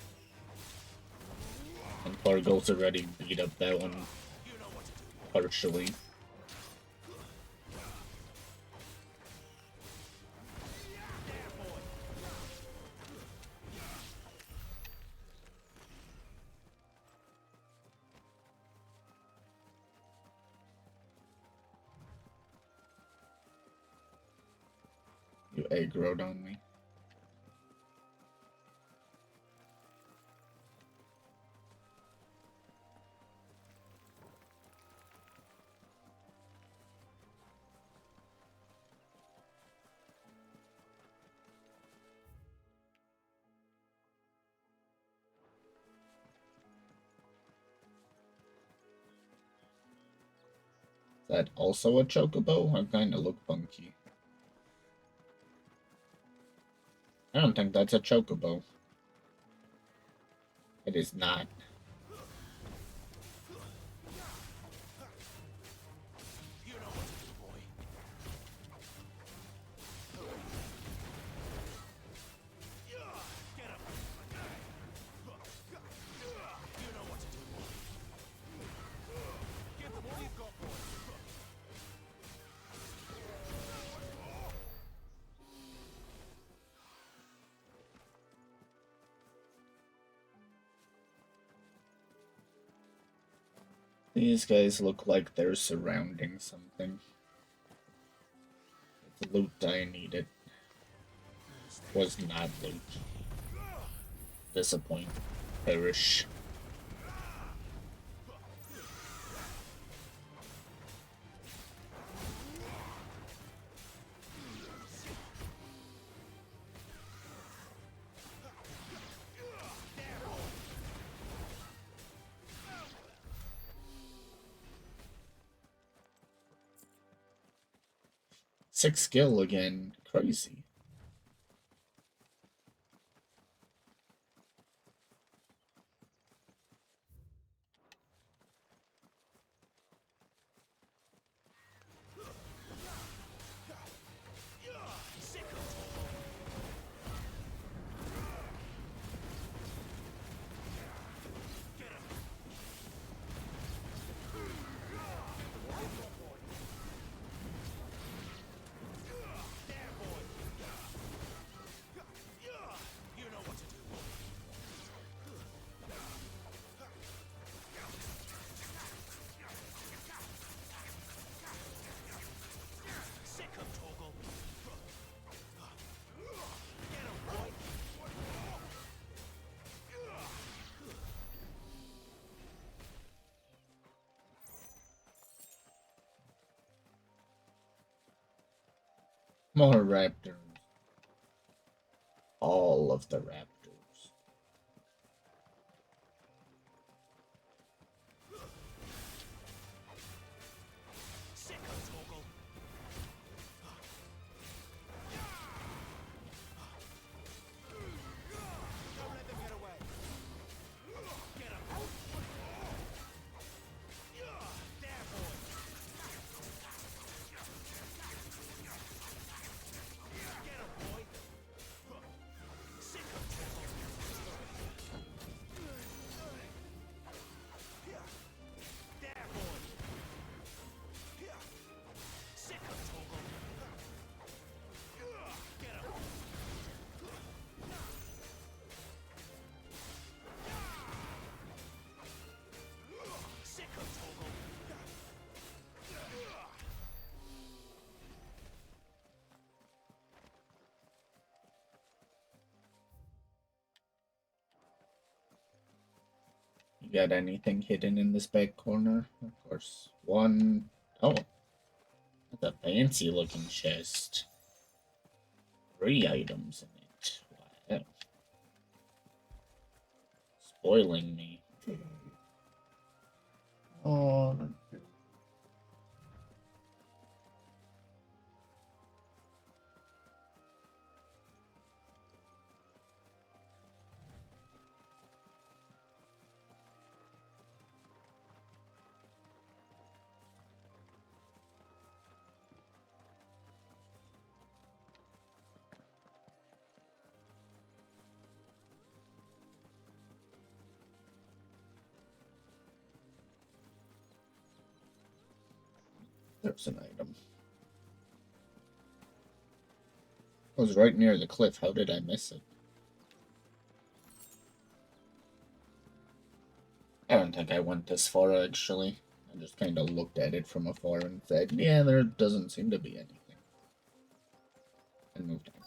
And Torgal's already beat up that one partially. You aggroed on me. Is that also a chocobo? I kinda look funky. I don't think that's a chocobo. It is not. These guys look like they're surrounding something. The loot I needed was not loot. Disappoint. Perish. Six skill again. Crazy. More raptors. All of the raptors. got anything hidden in this back corner? Of course. One. Oh. That's a fancy looking chest. 3 items in it. Wow. Spoiling me. Oh. There's an item. It was right near the cliff. How did I miss it? I don't think I went this far, actually. I just kind of looked at it from afar and said, yeah, there doesn't seem to be anything. And moved on.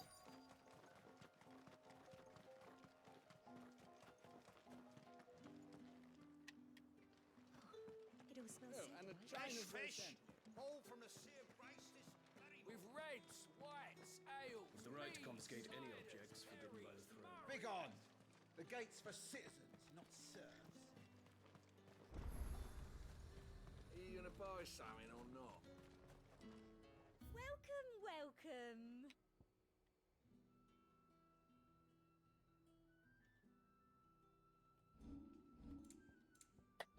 It all smells And a chain of fish! All from the sea of grace this bloody... With reds, whites, ales... The right to confiscate any objects forbidden by the throne. Begone! The gate's for citizens, not serfs. Are you gonna buy something or not? Welcome, welcome.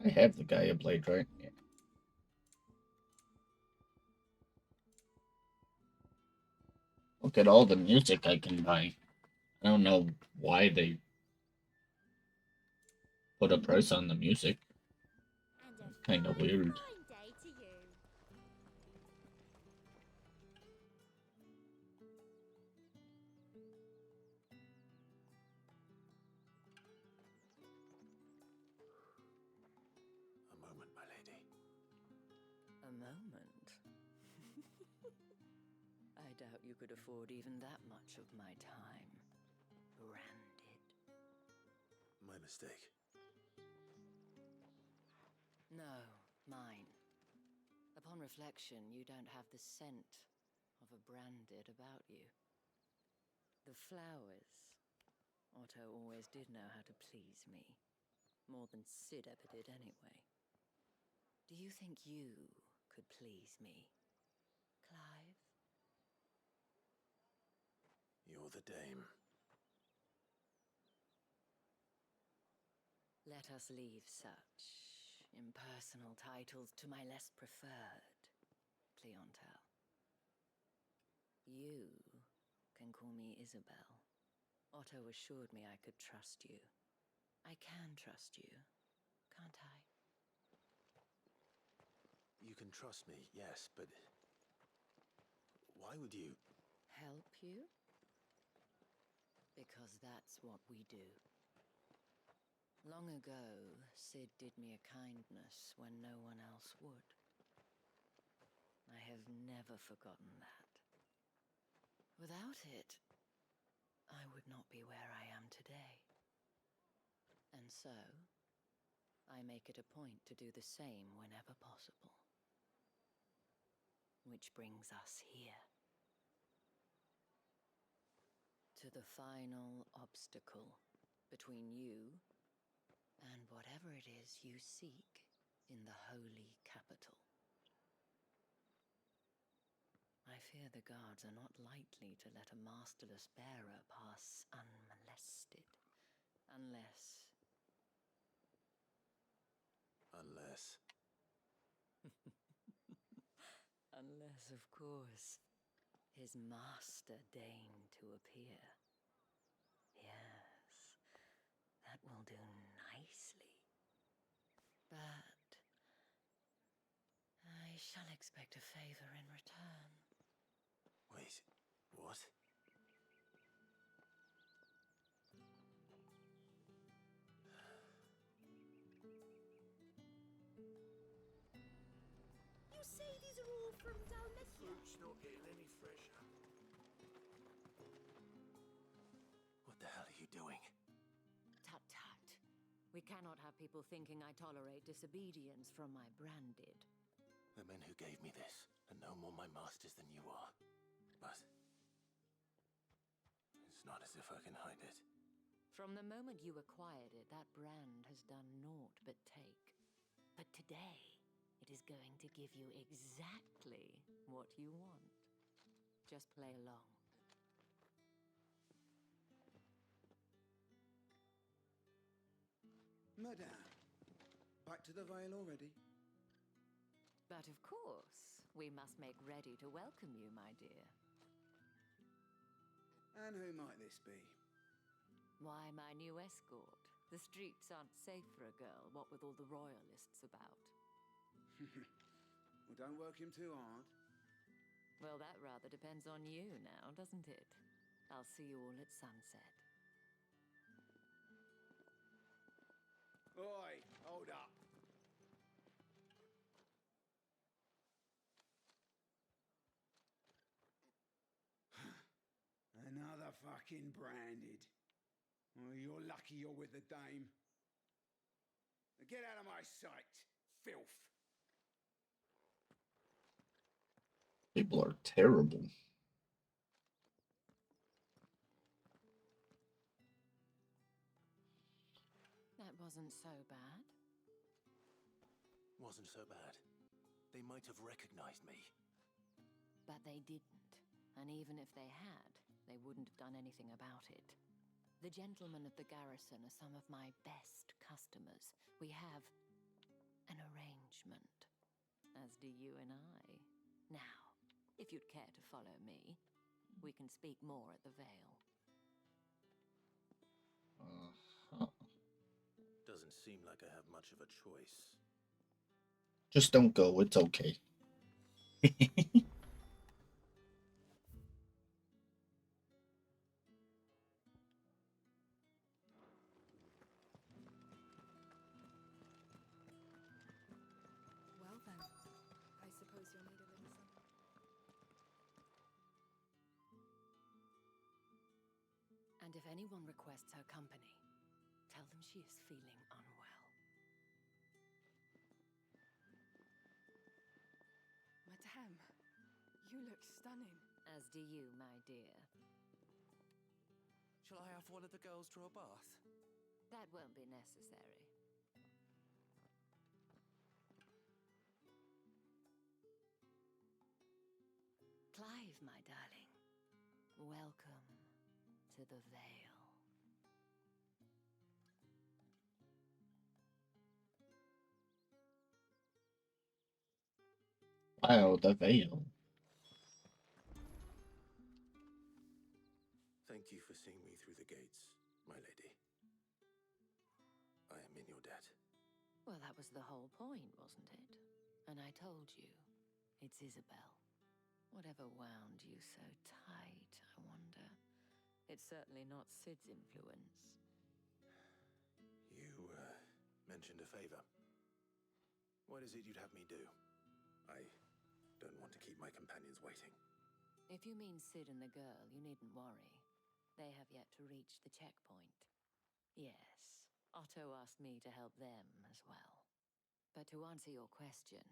I have the Gaia blade, right? Yeah. Look at all the music I can buy. I don't know why they put a price on the music. Kind of weird. Fine day to you. A moment, my lady. A moment? I doubt you could afford even that much of my time. Branded. My mistake. No, mine. Upon reflection, you don't have the scent of a branded about you. The flowers. Otto always did know how to please me. More than Sid ever did anyway. Do you think you could please me, Clive? You're the dame. Let us leave such impersonal titles to my less preferred clientele. You can call me Isabel. Otto assured me I could trust you. I can trust you, can't I? You can trust me, yes, but why would you? Help you? Because that's what we do. Long ago, Sid did me a kindness when no one else would. I have never forgotten that. Without it, I would not be where I am today. And so, I make it a point to do the same whenever possible. Which brings us here. To the final obstacle between you and whatever it is you seek in the holy capital. I fear the guards are not likely to let a masterless bearer pass unmolested, unless... Unless, of course, his master deign to appear. Yes, that will do nicely. But I shall expect a favor in return. Wait, what? You say these are all from Dalmatia? Fruit's not getting any fresher. What the hell are you doing? Tut-tut. We cannot have people thinking I tolerate disobedience from my branded. The men who gave me this are no more my masters than you are. But it's not as if I can hide it. From the moment you acquired it, that brand has done naught but take. But today, it is going to give you exactly what you want. Just play along. Madame, back to the Vale already? But of course, we must make ready to welcome you, my dear. And who might this be? Why, my new escort. The streets aren't safe for a girl, what with all the royalists about. Well, don't work him too hard. Well, that rather depends on you now, doesn't it? I'll see you all at sunset. Oi, hold up. Another fucking branded. Oh, you're lucky you're with the dame. Now get out of my sight, filth. People are terrible. That wasn't so bad. Wasn't so bad. They might have recognized me. But they didn't. And even if they had, they wouldn't have done anything about it. The gentlemen of the garrison are some of my best customers. We have an arrangement, as do you and I. Now, if you'd care to follow me, we can speak more at the Vale. Doesn't seem like I have much of a choice. Just don't go, it's okay. Well then, I suppose you'll need a little something. And if anyone requests her company, tell them she is feeling unwell. Madame, you look stunning. As do you, my dear. Shall I have one of the girls draw a bath? That won't be necessary. Clive, my darling, welcome to the Vale. Wow, the Vale. Thank you for seeing me through the gates, my lady. I am in your debt. Well, that was the whole point, wasn't it? And I told you, it's Isabel. Whatever wound you so tight, I wonder. It's certainly not Sid's influence. You, mentioned a favor. What is it you'd have me do? I don't want to keep my companions waiting. If you mean Sid and the girl, you needn't worry. They have yet to reach the checkpoint. Yes, Otto asked me to help them as well. But to answer your question,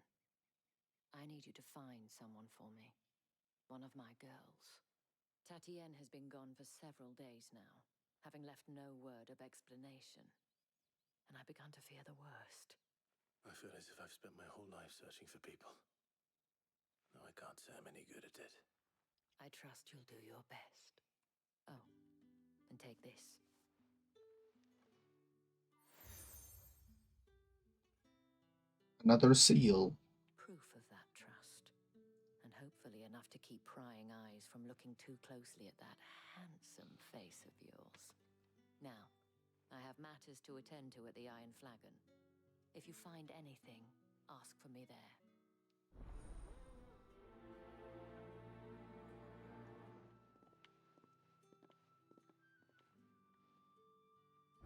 I need you to find someone for me. One of my girls. Tatienne has been gone for several days now, having left no word of explanation. And I've begun to fear the worst. I feel as if I've spent my whole life searching for people. No, I can't say I'm any good at it. I trust you'll do your best. Oh, and take this. Another seal. Proof of that trust. And hopefully enough to keep prying eyes from looking too closely at that handsome face of yours. Now, I have matters to attend to at the Iron Flagon. If you find anything, ask for me there.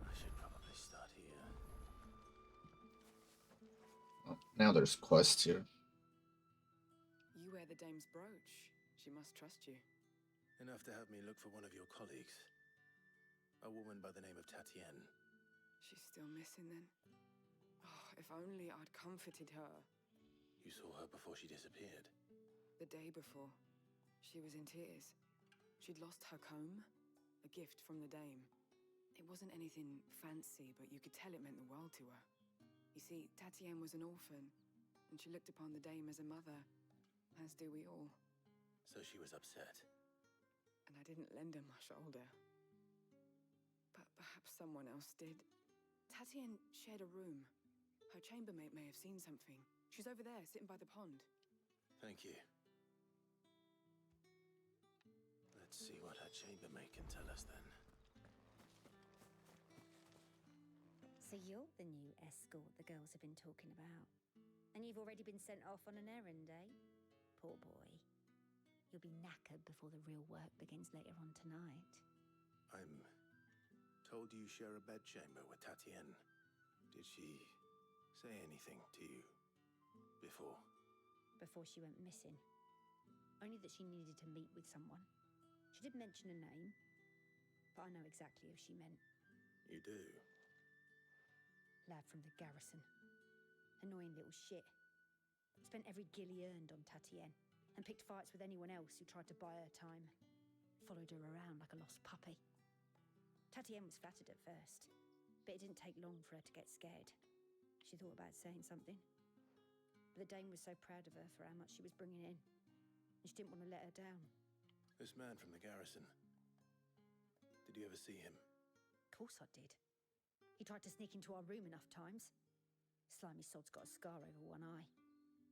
I should probably start here. Oh, now there's quests here. You wear the dame's brooch. She must trust you. Enough to have me look for one of your colleagues. A woman by the name of Tatienne. She's still missing then. Oh, if only I'd comforted her. You saw her before she disappeared. The day before, she was in tears. She'd lost her comb, a gift from the dame. It wasn't anything fancy, but you could tell it meant the world to her. You see, Tatienne was an orphan, and she looked upon the dame as a mother, as do we all. So she was upset. And I didn't lend her my shoulder. But perhaps someone else did. Tatienne shared a room. Her chambermaid may have seen something. She's over there, sitting by the pond. Thank you. Let's see what her chambermaid can tell us then. So you're the new escort the girls have been talking about. And you've already been sent off on an errand, eh? Poor boy. You'll be knackered before the real work begins later on tonight. I'm told you share a bedchamber with Tatienne. Did she say anything to you before? Before she went missing. Only that she needed to meet with someone. She did mention a name, but I know exactly who she meant. You do? Lad from the garrison. Annoying little shit. Spent every guil he earned on Tatienne, and picked fights with anyone else who tried to buy her time. Followed her around like a lost puppy. Tatienne was flattered at first, but it didn't take long for her to get scared. She thought about saying something. But the dame was so proud of her for how much she was bringing in, and she didn't want to let her down. This man from the garrison. Did you ever see him? Of course I did. He tried to sneak into our room enough times. Slimy sod's got a scar over one eye.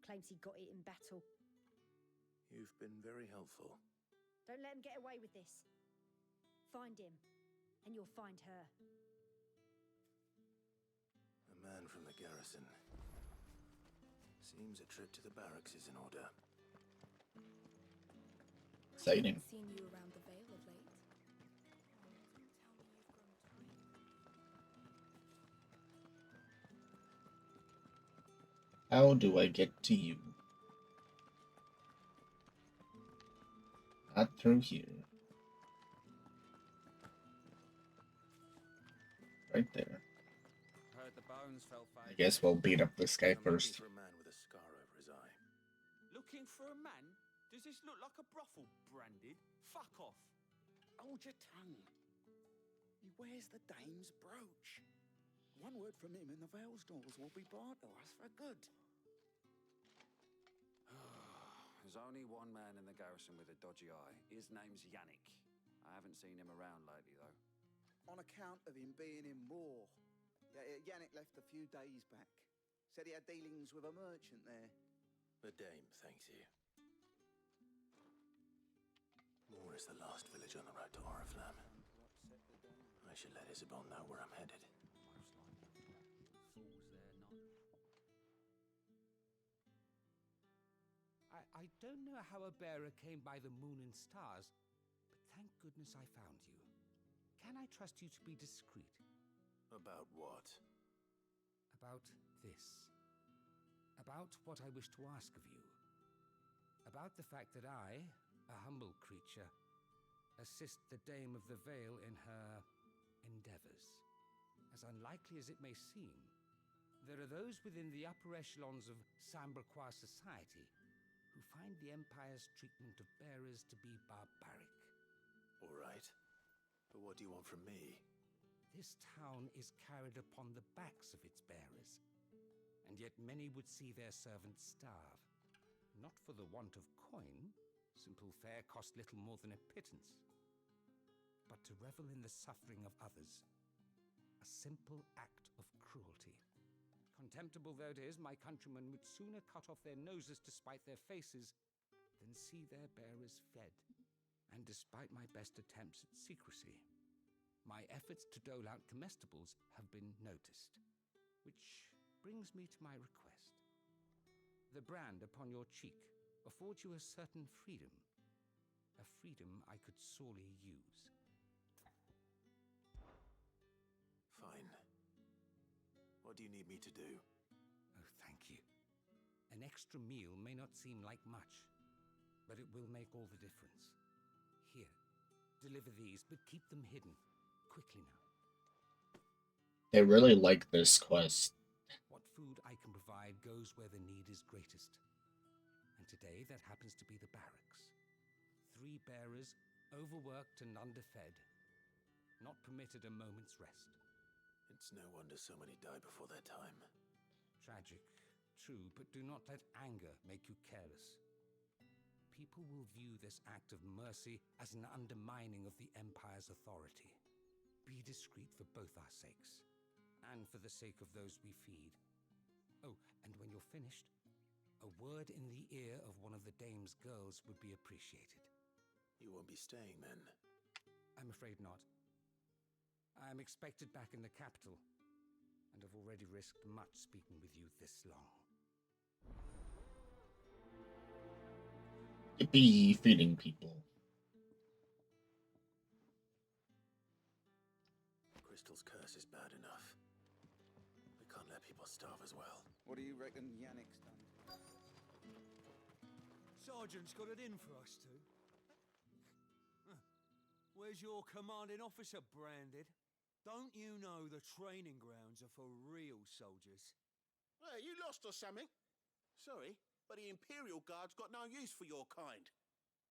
Claims he got it in battle. You've been very helpful. Don't let him get away with this. Find him, and you'll find her. A man from the garrison. Seems a trip to the barracks is in order. Exciting. Seen you around the Vale of late. How do I get to you? Not through here. Right there. Heard the bones fell I guess we'll beat up this guy first. For a man with a scar over his eye. Looking for a man? Does this look like a brothel, Branded? Fuck off! Hold your tongue. He wears the dame's brooch. One word from him and the Vale's doors will be barred to us for good. There's only one man in the garrison with a dodgy eye. His name's Yannick. I haven't seen him around lately, though. On account of him being in war. Yannick left a few days back. Said he had dealings with a merchant there. The dame thanks you. Moor is the last village on the road to Oriflamme. I should let Isabel know where I'm headed. I don't know how a bearer came by the moon and stars, but thank goodness I found you. Can I trust you to be discreet? About what? About this. About what I wish to ask of you. About the fact that I, a humble creature, assist the Dame of the Vale in her endeavors. As unlikely as it may seem, there are those within the upper echelons of Samberquois society who find the Empire's treatment of bearers to be barbaric. All right. But what do you want from me? This town is carried upon the backs of its bearers, and yet many would see their servants starve. Not for the want of coin, simple fare cost little more than a pittance, but to revel in the suffering of others, a simple act of cruelty. Contemptible though it is, my countrymen would sooner cut off their noses to spite their faces than see their bearers fed. And despite my best attempts at secrecy, my efforts to dole out comestibles have been noticed. Which brings me to my request. The brand upon your cheek affords you a certain freedom, a freedom I could sorely use. Fine. What do you need me to do? Oh, thank you. An extra meal may not seem like much, but it will make all the difference. Here, deliver these, but keep them hidden. Quickly now. I really like this quest. What food I can provide goes where the need is greatest. And today that happens to be the barracks. 3 bearers, overworked and underfed, not permitted a moment's rest. It's no wonder so many die before their time. Tragic, true, but do not let anger make you careless. People will view this act of mercy as an undermining of the Empire's authority. Be discreet for both our sakes, and for the sake of those we feed. Oh, and when you're finished, a word in the ear of one of the dame's girls would be appreciated. You won't be staying then? I'm afraid not. I am expected back in the capital, and have already risked much speaking with you this long. Yippee, feeding people. Crystal's curse is bad enough. We can't let people starve as well. What do you reckon Yannick's done? Sergeant's got it in for us two. Huh. Where's your commanding officer, Branded? Don't you know the training grounds are for real soldiers? Hey, you lost or something? Sorry, but the Imperial Guard's got no use for your kind.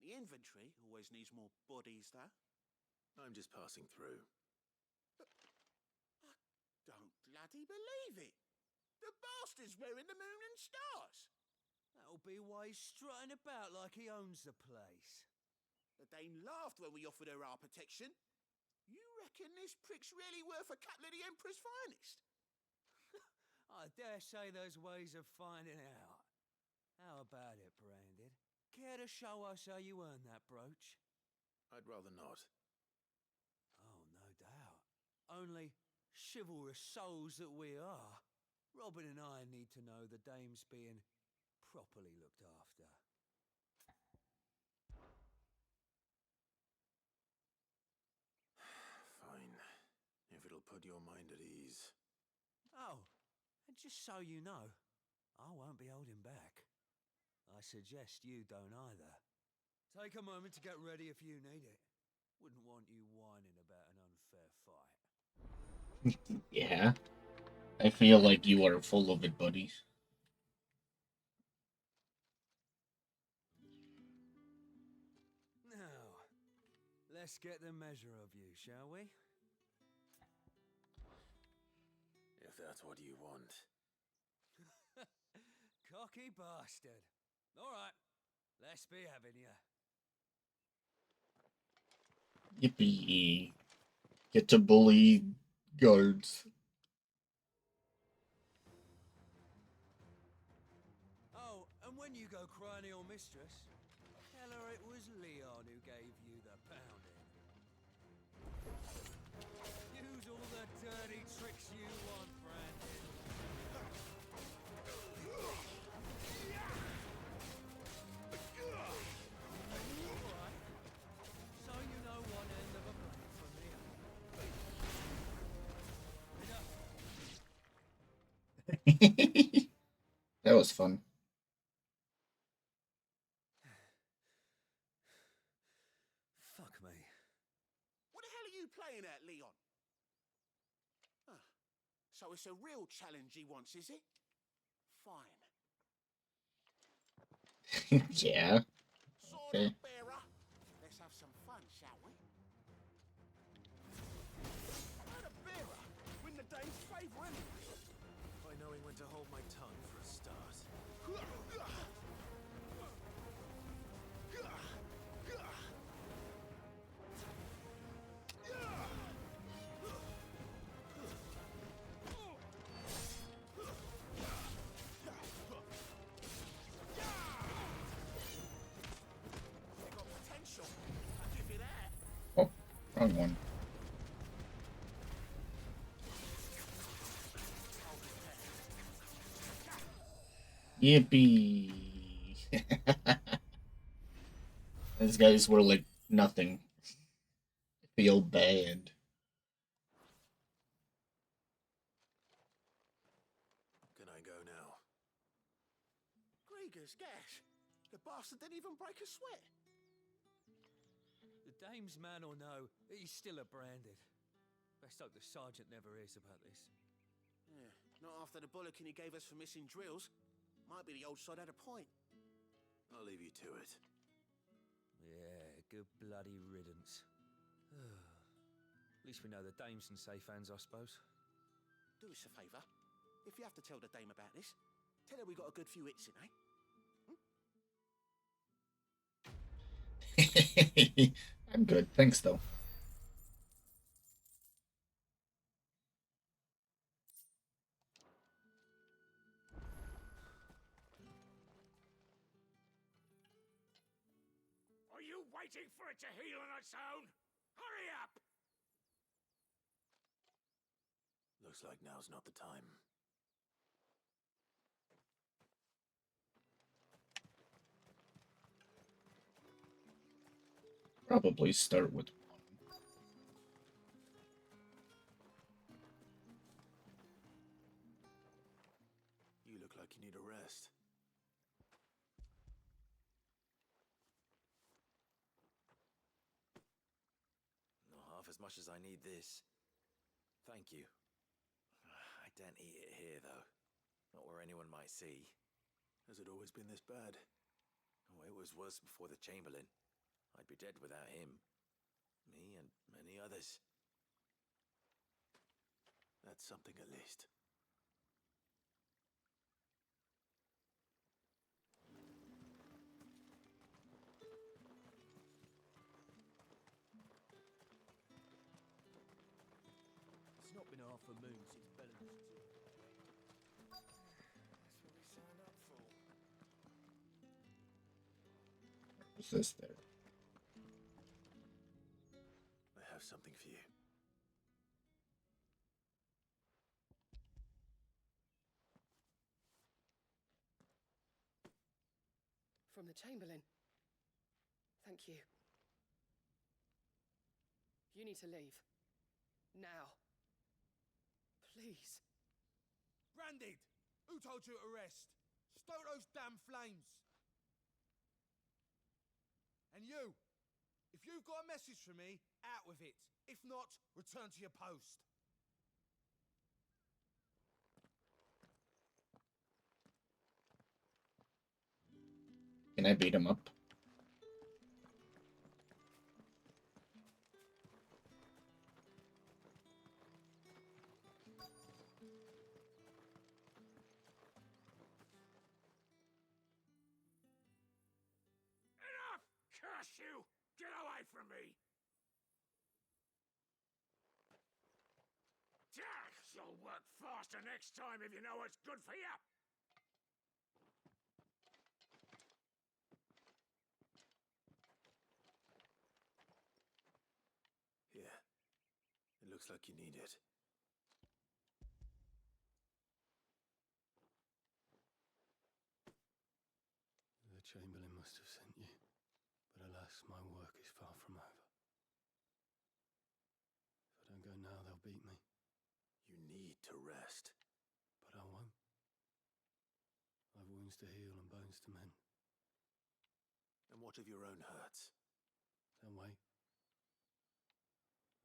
The infantry always needs more bodies, though. I'm just passing through. I don't bloody believe it. The bastard's wearing the moon and stars. That'll be why he's strutting about like he owns the place. The Dame laughed when we offered her our protection. You reckon this prick's really worth a couple of the Emperor's finest? I dare say there's ways of finding out. How about it, Branded? Care to show us how you earned that brooch? I'd rather not. Oh, no doubt. Only chivalrous souls that we are, Robin and I need to know the dame's being properly looked after. Fine. If it'll put your mind at ease. Oh, and just so you know, I won't be holding back. I suggest you don't either. Take a moment to get ready if you need it. Wouldn't want you whining about an unfair fight. Yeah. I feel like you are full of it, buddy. Now, let's get the measure of you, shall we? If that's what you want. Cocky bastard. All right, let's be having you. Yippee. Get to bully guards. Oh, and when you go crying to your mistress, tell her it was Leon who gave you the pounding. Use all the dirty tricks you want, Brandon. Alright, so you know one end of a blade from the other. That was fun. Fuck me. What the hell are you playing at, Leon? Ah, so it's a real challenge he wants, is it? Fine. Yeah. Sword Okay. and bearer. Let's have some fun, shall we? How the bearer win the dame's favour anyway? By knowing when to hold my tongue for a start. They got potential. I'll give you that. Oh, wrong one. Yippee. These guys were like nothing. Feel bad. Can I go now? Grieger's gas. The bastard didn't even break a sweat. The dame's man or no, he's still a Branded. Best hope the sergeant never hears about this. Yeah, not after the bollocking he gave us for missing drills. Might be the old sod had a point. I'll leave you to it. Yeah, good bloody riddance. At least we know the dame's in safe hands, I suppose. Do us a favour. If you have to tell the dame about this, tell her we got a good few hits in, eh? I'm good, thanks though. Are you waiting for it to heal on its own? Hurry up! Looks like now's not the time. Probably start with one. You look like you need a rest. Not half as much as I need this. Thank you. I daren't eat it here, though. Not where anyone might see. Has it always been this bad? Oh, it was worse before the Chamberlain. I'd be dead without him. Me and many others. That's something at least. It's not been half a moon since Bellen's took. That's what we signed up for. What's this there? I have something for you. From the Chamberlain. Thank you. You need to leave. Now. Please. Branded! Who told you to rest? Stoke those damn flames! And you! If you've got a message for me, out with it. If not, return to your post. Can I beat him up? Enough! Curse you! Get away from me! You'll work faster next time if you know what's good for you! Here. It looks like you need it. The Chamberlain must have sent you, but alas, my work is far from over. If I don't go now, they'll beat me. You need to rest. But I won't. I've wounds to heal and bones to mend. And what of your own hurts? They'll wait.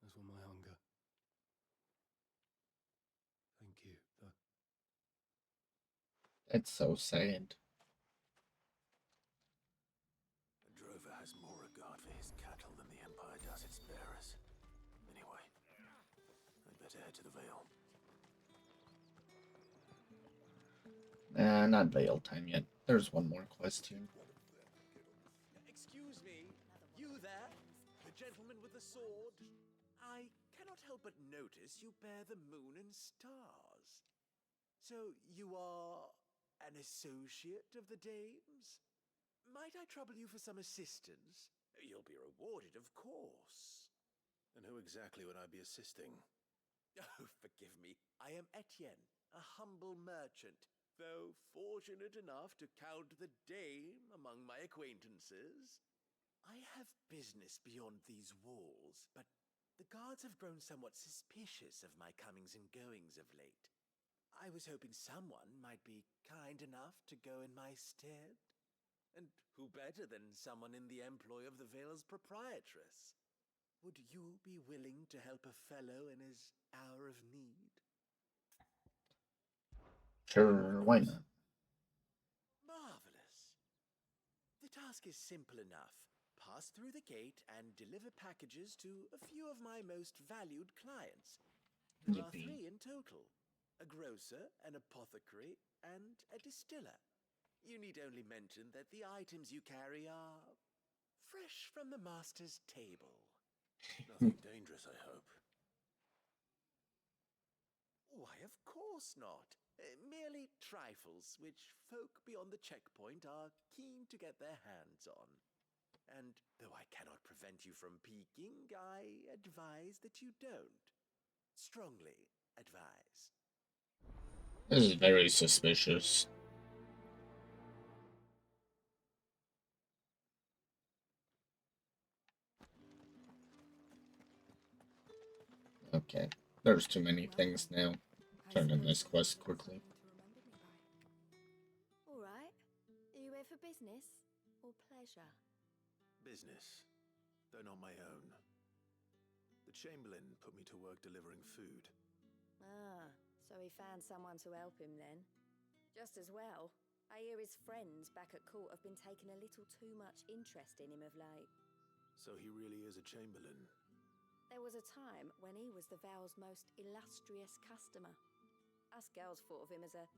As will my hunger. Thank you, though. That's so sad. A drover has more regard for his cattle than the Empire does its bearers. Anyway, I'd better head to the Vale. Not Veil time yet. There's one more quest here. Excuse me, you there? The gentleman with the sword? I cannot help but notice you bear the moon and stars. So you are an associate of the dame's? Might I trouble you for some assistance? You'll be rewarded, of course. And who exactly would I be assisting? Oh, forgive me. I am Etienne, a humble merchant, though fortunate enough to count the dame among my acquaintances. I have business beyond these walls, but the guards have grown somewhat suspicious of my comings and goings of late. I was hoping someone might be kind enough to go in my stead. And who better than someone in the employ of the Vale's proprietress? Would you be willing to help a fellow in his hour of need? Sure, why not? Marvelous. The task is simple enough. Pass through the gate and deliver packages to a few of my most valued clients. There are 3 in total. A grocer, an apothecary, and a distiller. You need only mention that the items you carry are fresh from the master's table. Nothing dangerous, I hope. Why, of course not. Merely trifles which folk beyond the checkpoint are keen to get their hands on. And though I cannot prevent you from peeking, I advise that you don't. Strongly advise. This is very suspicious. Okay, there's too many things now. Turn in this quest quickly. Alright. Are you here for business or pleasure? Business, though not my own. The Chamberlain put me to work delivering food. Ah, so he found someone to help him then. Just as well. I hear his friends back at court have been taking a little too much interest in him of late. So he really is a Chamberlain. There was a time when he was the Val's most illustrious customer. Us girls thought of him as a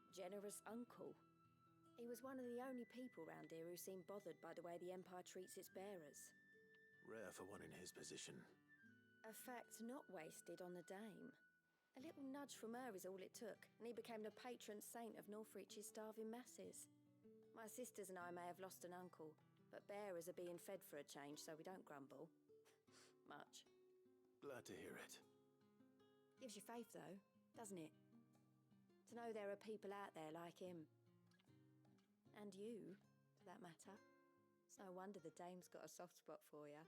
generous uncle. He was one of the only people round here who seemed bothered by the way the Empire treats its bearers. Rare for one in his position. A fact not wasted on the dame. A little nudge from her is all it took, and he became the patron saint of Northreach's starving masses. My sisters and I may have lost an uncle, but bearers are being fed for a change, so we don't grumble. Much. Glad to hear it. Gives you faith, though, doesn't it? To know there are people out there like him. And you, for that matter. It's no wonder the dame's got a soft spot for you.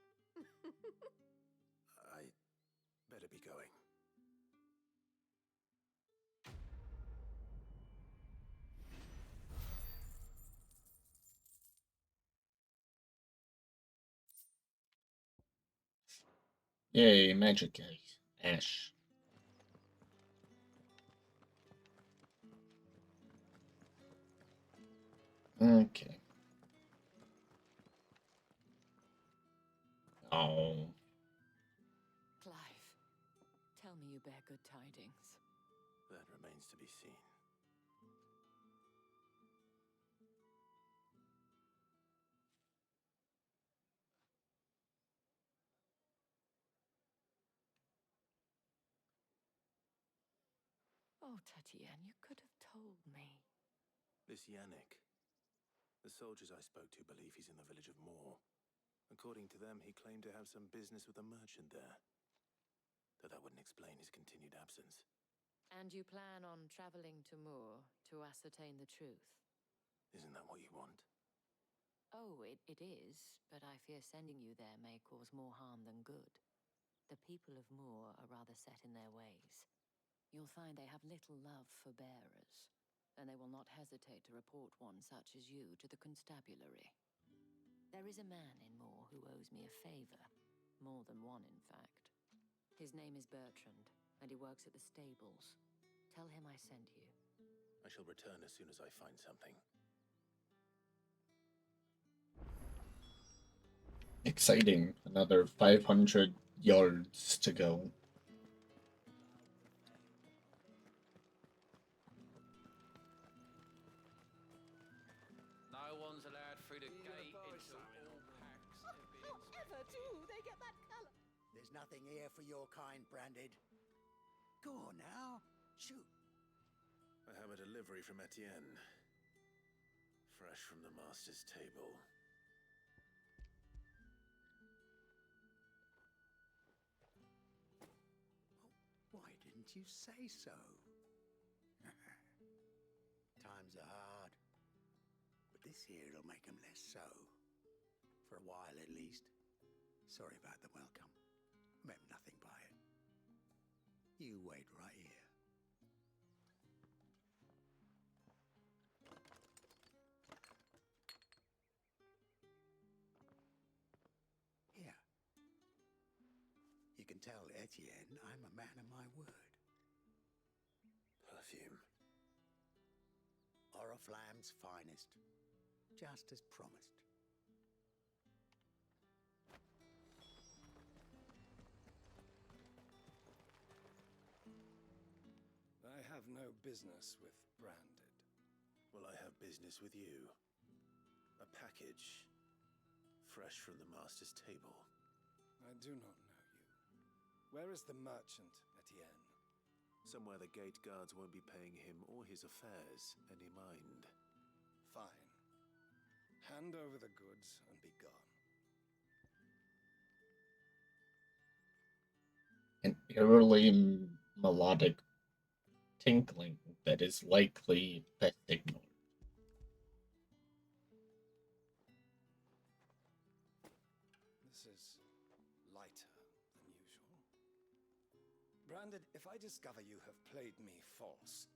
I better be going. Yay, magic ash. Okay. Oh. Clive, tell me you bear good tidings. That remains to be seen. Oh, Tatienne, you could have told me. This Yannick. The soldiers I spoke to believe he's in the village of Moor. According to them, he claimed to have some business with a merchant there. Though that wouldn't explain his continued absence. And you plan on travelling to Moor to ascertain the truth? Isn't that what you want? Oh, it is, but I fear sending you there may cause more harm than good. The people of Moor are rather set in their ways. You'll find they have little love for bearers, and they will not hesitate to report one such as you to the constabulary. There is a man in Moor who owes me a favor. More than one, in fact. His name is Bertrand, and he works at the stables. Tell him I sent you. I shall return as soon as I find something. Exciting. Another 500 yards to go. No one's allowed through the gate until all packs have been However do they get that colour? There's nothing here for your kind, Branded. Go on now, shoot. I have a delivery from Etienne. Fresh from the master's table. Why didn't you say so? Times are hard. But this here'll make 'em less so. For a while, at least. Sorry about the welcome. Meant nothing by it. You wait right here. Here. can tell Etienne I'm a man of my word. Perfume. Oriflamme's finest, just as promised. I have no business with Branded. Well, I have business with you. A package. Fresh from the master's table. I do not know you. Where is the merchant, Etienne? Somewhere the gate guards won't be paying him or his affairs any mind. Fine. Hand over the goods and be gone. An eerily melodic tinkling that is likely best ignored. This is lighter than usual. Branded, if I discover you have played me false...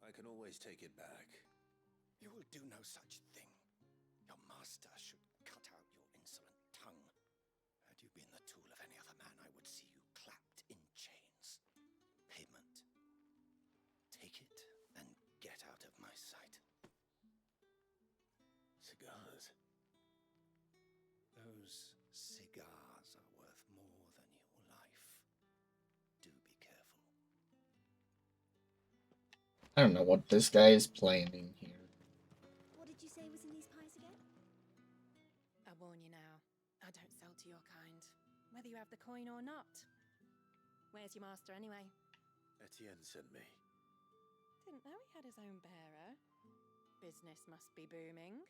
I can always take it back. You will do no such thing. Your master should cut out your insolent tongue. Had you been the tool of any other man, I would see you clapped in chains. Payment. Take it and get out of my sight. Cigars. Those cigars are worth more than your life. Do be careful. I don't know what this guy is planning here. What did you say was in these pies again? I warn you now, I don't sell to your kind, whether you have the coin or not. Where's your master anyway? Etienne sent me. Didn't know he had his own bearer. Business must be booming.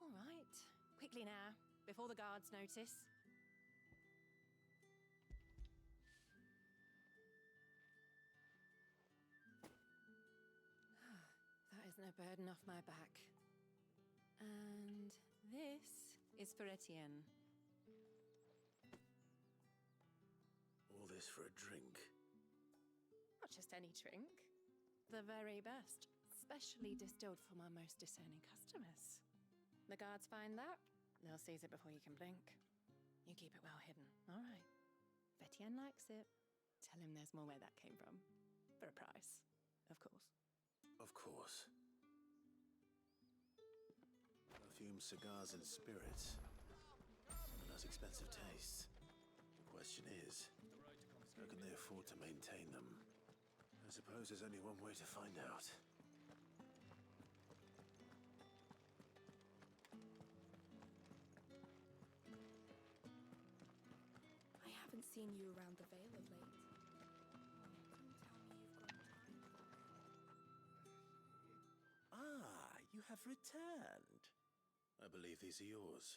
All right, quickly now, before the guards notice. That is no burden off my back. And this is for Etienne. All this for a drink. Not just any drink. The very best, specially distilled from our most discerning customers. The guards find that, they'll seize it before you can blink. You keep it well hidden, all right? If Etienne likes it, tell him there's more where that came from. For a price, of course. Of course. Perfume, cigars, and spirits. Some of those expensive tastes. The question is, how can they afford to maintain them? I suppose there's only one way to find out. I haven't seen you around the Vale of late. Come tell me you've got time. Ah, you have returned. I believe these are yours.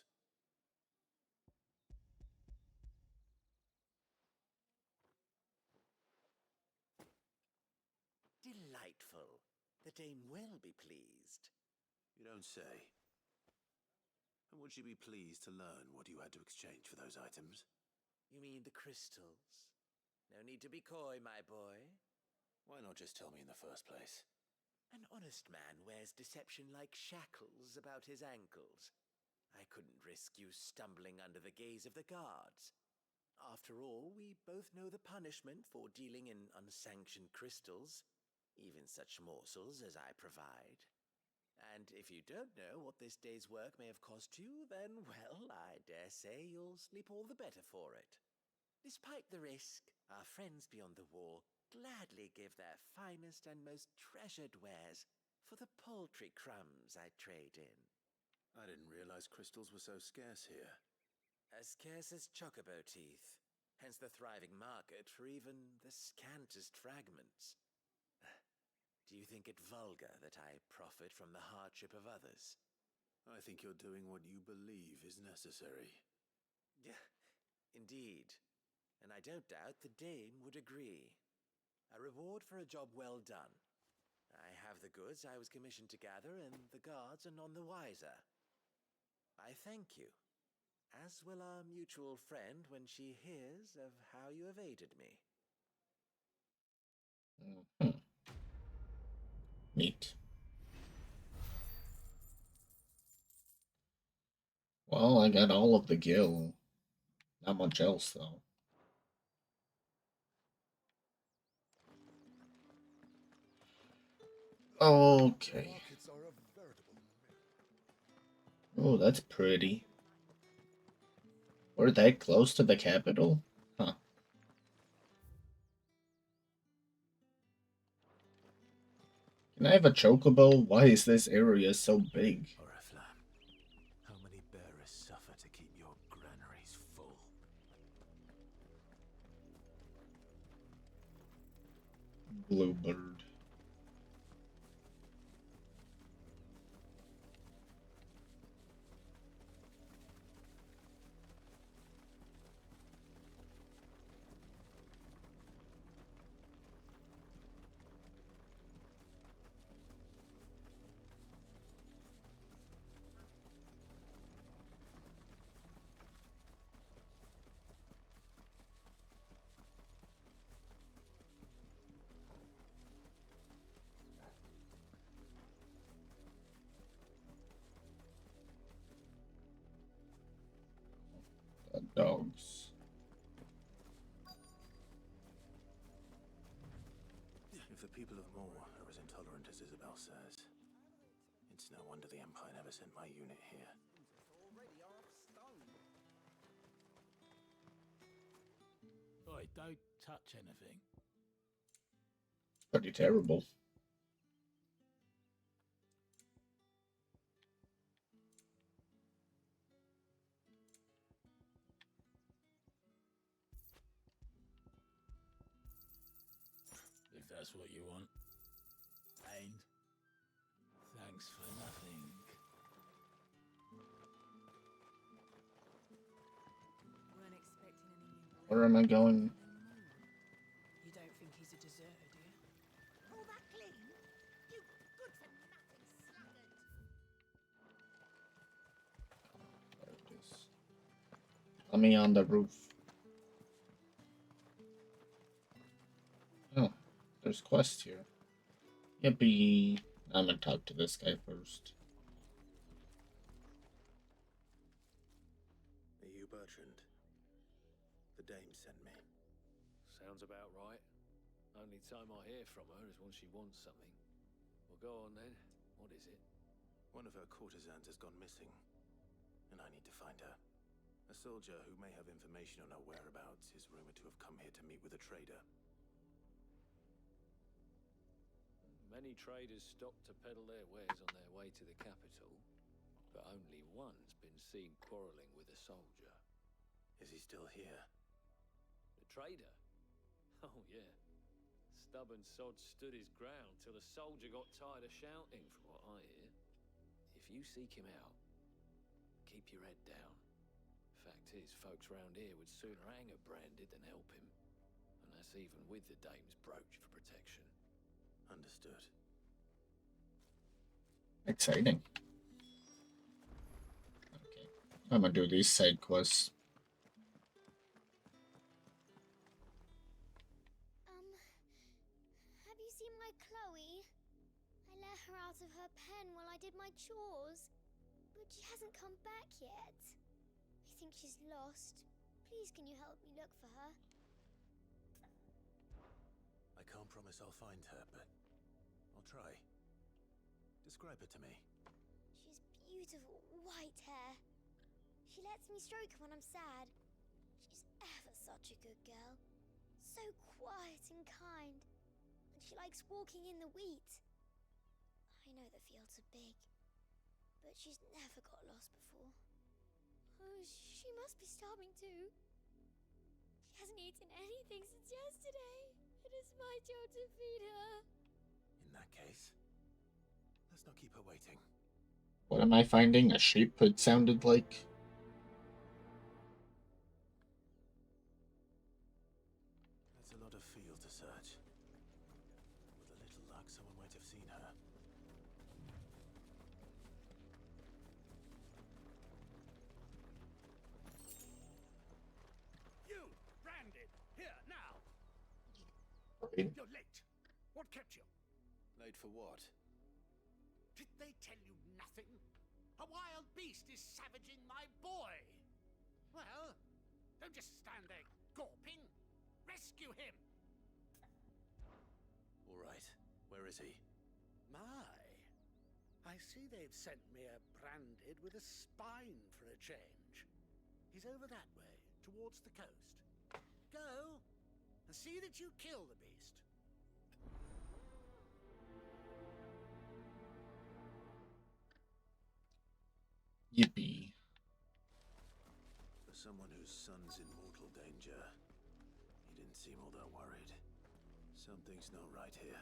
Delightful. The dame will be pleased. You don't say. And would she be pleased to learn what you had to exchange for those items? You mean the crystals? No need to be coy, my boy. Why not just tell me in the first place? An honest man wears deception like shackles about his ankles. I couldn't risk you stumbling under the gaze of the guards. After all, we both know the punishment for dealing in unsanctioned crystals, even such morsels as I provide. And if you don't know what this day's work may have cost you, then, well, I dare say you'll sleep all the better for it. Despite the risk, our friends beyond the wall gladly give their finest and most treasured wares for the paltry crumbs I trade in. I didn't realize crystals were so scarce here. As scarce as chocobo teeth, hence the thriving market for even the scantest fragments. Do you think it vulgar that I profit from the hardship of others? I think you're doing what you believe is necessary. Yeah, indeed. And I don't doubt the dame would agree. A reward for a job well done. I have the goods I was commissioned to gather, and the guards are none the wiser. I thank you, as will our mutual friend when she hears of how you have aided me. Neat. Well, I got all of the gil. Not much else, though. Okay. Markets are a veritable Oh, that's pretty. We're that close to the capital? Huh. Can I have a chocobo? Why is this area so big? Oriflamme, how many bearers suffer to keep your granaries full? Bluebird. Dogs. If the people of Moor are as intolerant as Isabel says, it's no wonder the Empire never sent my unit here. Oi, don't touch anything. Pretty terrible. If that's what you want. And thanks for nothing. Weren't expecting any new. Where am I going? You don't think he's a deserter, do you? All that clean? You good for nothing sluggard. There it is. Let me on the roof. Oh, there's quest here. Yippee. I'm gonna talk to this guy first. Are you Bertrand? The dame sent me. Sounds about right. Only time I hear from her is when she wants something. Well, go on then. What is it? One of her courtesans has gone missing, and I need to find her. A soldier who may have information on her whereabouts is rumored to have come here to meet with a trader. Many traders stop to peddle their wares on their way to the capital, but only one's been seen quarrelling with a soldier. Is he still here? The trader? Oh, yeah. Stubborn sod stood his ground till the soldier got tired of shouting, from what I hear. If you seek him out, keep your head down. Fact is, folks round here would sooner hang a branded than help him. And that's even with the dame's brooch for protection. Understood. Exciting. Okay. I'm gonna do these side quests. Have you seen my Chloe? I let her out of her pen while I did my chores, but she hasn't come back yet. I think she's lost. Please, can you help me look for her? I can't promise I'll find her, but I'll try. Describe her to me. She's beautiful white hair. She lets me stroke her when I'm sad. She's ever such a good girl. So quiet and kind. And she likes walking in the wheat. I know the fields are big, but she's never got lost before. Oh, she must be starving too. She hasn't eaten anything since yesterday. It is my job to feed her. In that case, let's not keep her waiting. What am I finding? A sheep, it sounded like. That's a lot of field to search. With a little luck, someone might have seen her. You, branded, here now. Right. You're late. What kept you? Late for what? Did they tell you nothing? A wild beast is savaging my boy. Well, don't just stand there gawping. Rescue him. All right. Where is he? My. I see they've sent me a branded with a spine for a change. He's over that way, towards the coast. Go, and see that you kill the beast. Yippee. For someone whose son's in mortal danger, he didn't seem all that worried. Something's not right here.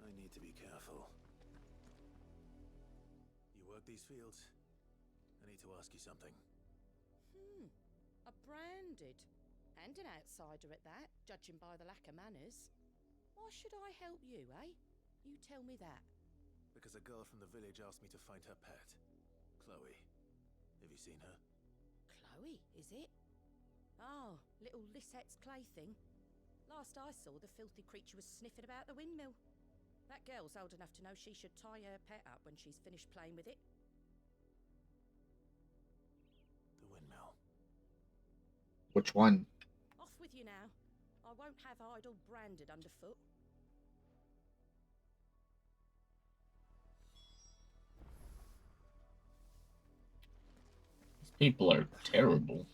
I need to be careful. You work these fields? I need to ask you something. A branded. And an outsider at that, judging by the lack of manners. Why should I help you, eh? You tell me that. Because a girl from the village asked me to find her pet. Chloe. Have you seen her? Chloe, is it? Oh, little Lisette's plaything. Last I saw, the filthy creature was sniffing about the windmill. That girl's old enough to know she should tie her pet up when she's finished playing with it. The windmill. Which one? Off with you now. I won't have idle branded underfoot. These people are terrible.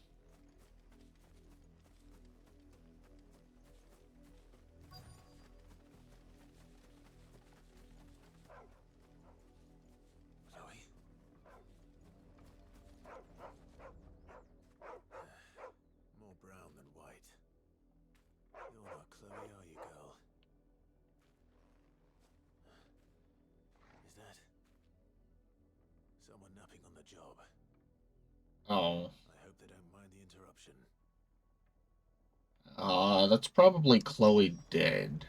Chloe? More brown than white. You're not Chloe, are you, girl? Is that someone napping on the job? Oh. I hope they don't mind the interruption. That's probably Chloe dead.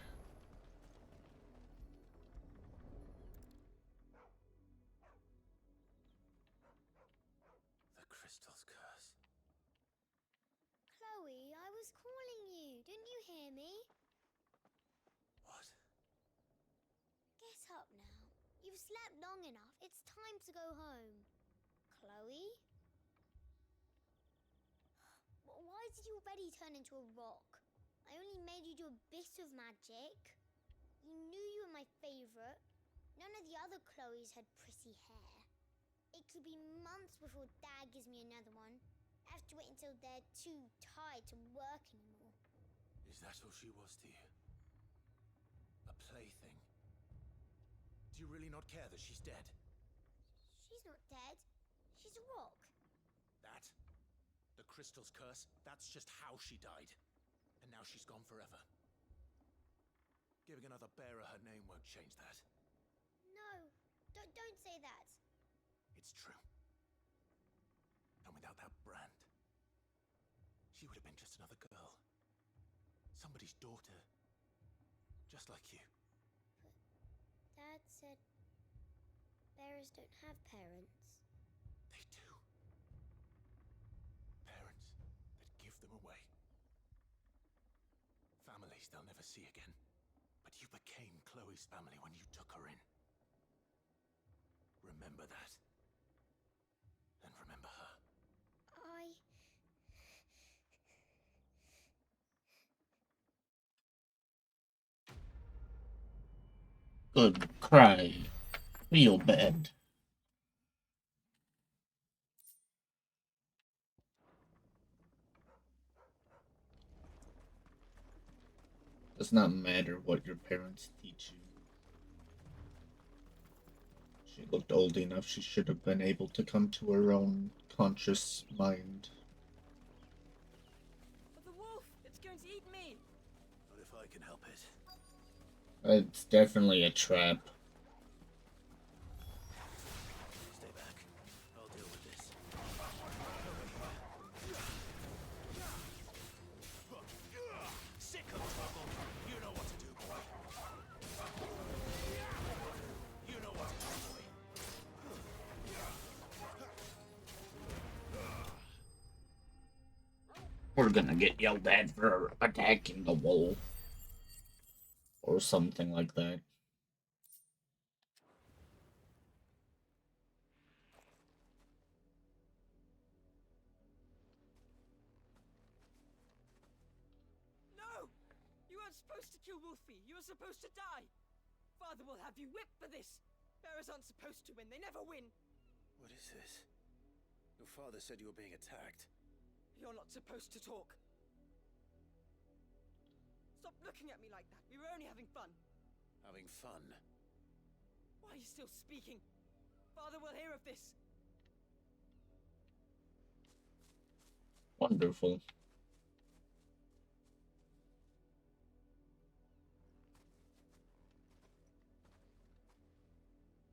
The crystal's curse. Chloe, I was calling you. Didn't you hear me? What? Get up now. You've slept long enough. It's time to go home. Chloe? Why did you already turn into a rock? I only made you do a bit of magic. You knew you were my favorite. None of the other Chloes had pretty hair. It could be months before Dad gives me another one. I have to wait until they're too tired to work anymore. Is that all she was to you? A plaything? Do you really not care that she's dead? She's not dead. She's a rock. That? The crystal's curse? That's just how she died. And now she's gone forever. Giving another bearer her name won't change that. No, don't say that. It's true. And without that brand, she would have been just another girl. Somebody's daughter. Just like you. Dad said bearers don't have parents. They do. Parents that give them away. Families they'll never see again. But you became Chloe's family when you took her in. Remember that. And remember her. Good cry. Real bad. Does not matter what your parents teach you. She looked old enough, she should have been able to come to her own conscious mind. But the wolf! It's going to eat me! Not if I can help it. It's definitely a trap. Stay back. I'll deal with this. Sick of trouble. You know what to do, boy. You know what to do, boy. We're gonna get yelled at for attacking the wolf. Or something like that. No! You weren't supposed to kill Wolfie. You were supposed to die. Father will have you whipped for this. Bearers aren't supposed to win. They never win. What is this? Your father said you were being attacked. You're not supposed to talk. Stop looking at me like that. We were only having fun. Having fun? Why are you still speaking? Father will hear of this. Wonderful.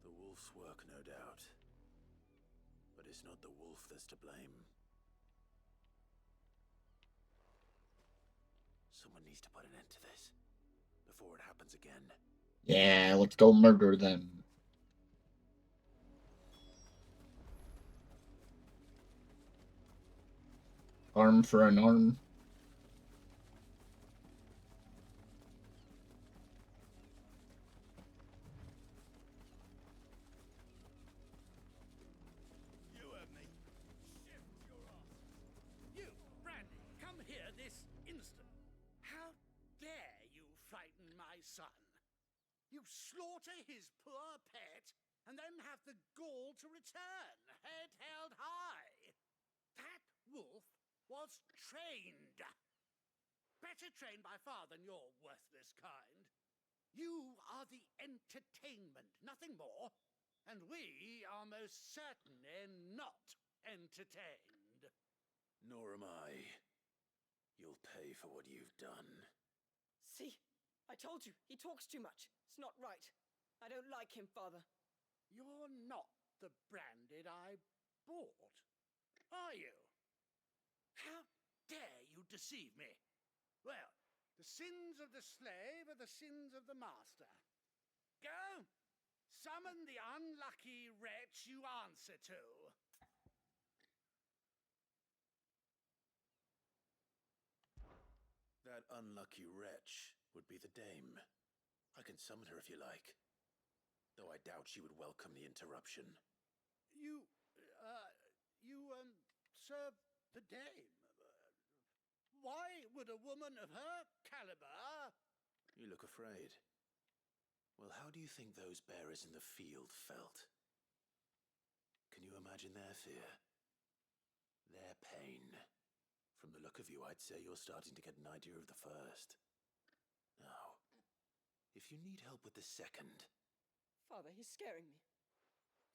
The wolf's work, no doubt. But it's not the wolf that's to blame. Someone needs to put an end to this before it happens again. Yeah, let's go murder them. Arm for an arm. You heard me. Shift your ass. You, Brandy, come here this instant. How dare you frighten my son? You slaughter his poor pet and then have the gall to return, head held high. That wolf was trained. Better trained by far than your worthless kind. You are the entertainment, nothing more. And we are most certainly not entertained. Nor am I. You'll pay for what you've done. See? I told you. He talks too much. It's not right. I don't like him, Father. You're not the branded I bought, are you? How dare you deceive me? Well, the sins of the slave are the sins of the master. Go! Summon the unlucky wretch you answer to. That unlucky wretch would be the dame. I can summon her if you like. Though I doubt she would welcome the interruption. You serve the dame. Why would a woman of her caliber... You look afraid. Well, how do you think those bearers in the field felt? Can you imagine their fear? Their pain? From the look of you, I'd say you're starting to get an idea of the first. Now, if you need help with the second... Father, he's scaring me.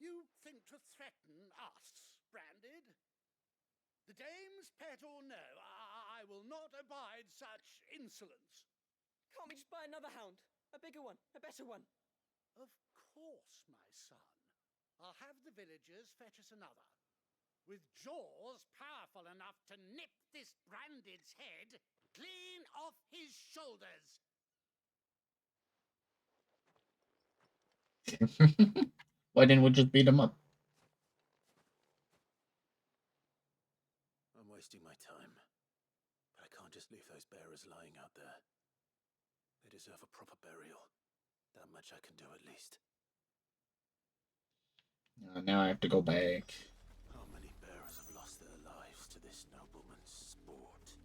You think to threaten us, Branded? The dame's pet or no, I will not abide such insolence. Can't we just buy another hound? A bigger one, a better one. Of course, my son. I'll have the villagers fetch us another. With jaws powerful enough to nip this Branded's head clean off his shoulders. Why didn't we just beat him up? I'm wasting my time. But I can't just leave those bearers lying out there. They deserve a proper burial. That much I can do at least. Now I have to go back. How many bearers have lost their lives to this nobleman's sport?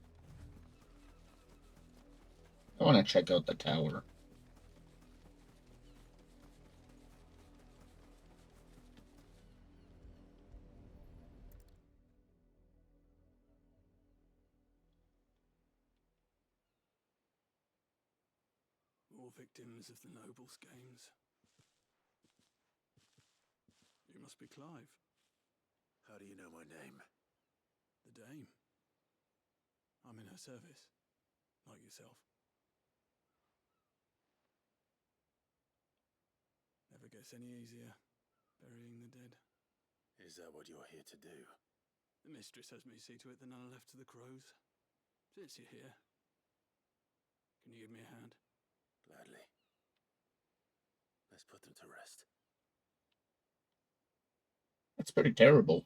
I want to check out the tower. More victims of the nobles' games. You must be Clive. How do you know my name? The Dame. I'm in her service, like yourself. Never gets any easier, burying the dead. Is that what you're here to do? The mistress has me see to it that none are left to the crows. Since you're here, can you give me a hand? Gladly. Let's put them to rest. That's pretty terrible.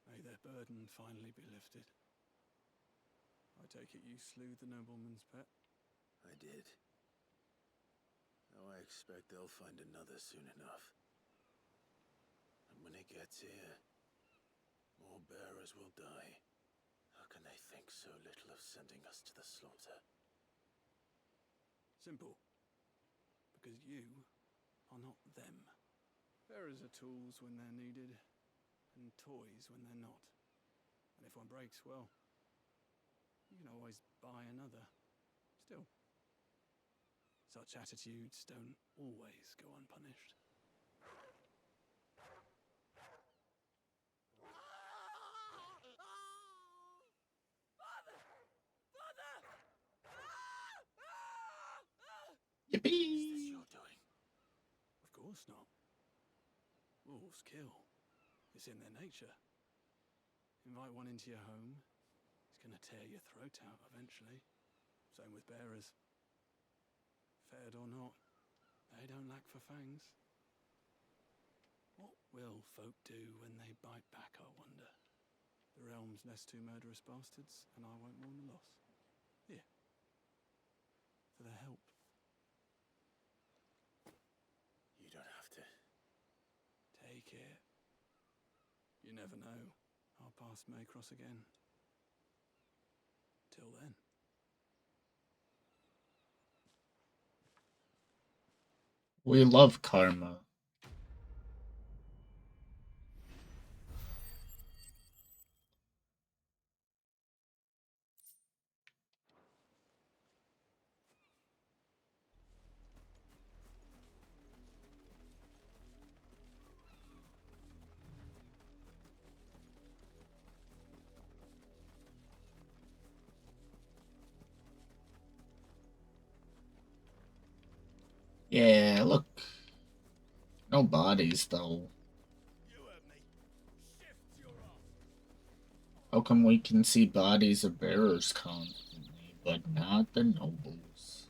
May their burden finally be lifted. I take it you slew the nobleman's pet? I did. expect they'll find another soon enough. And when it gets here, more bearers will die. How can they think so little of sending us to the slaughter? Simple. Because you are not them. Bearers are tools when they're needed, and toys when they're not. And if one breaks, well, you can always buy another. Still, such attitudes don't always go unpunished. Yippee! Is this your doing? Of course not. Wolves kill. It's in their nature. Invite one into your home, he's gonna tear your throat out eventually. Same with bearers. Fed or not, they don't lack for fangs. What will folk do when they bite back, I wonder? The realm's nest two murderous bastards, and I won't mourn the loss. Here. For their help. You don't have to. Take it. You never know. Our paths may cross again. Till then. We love karma. Yeah, look. No bodies, though. How come we can see bodies of bearers constantly, but not the nobles?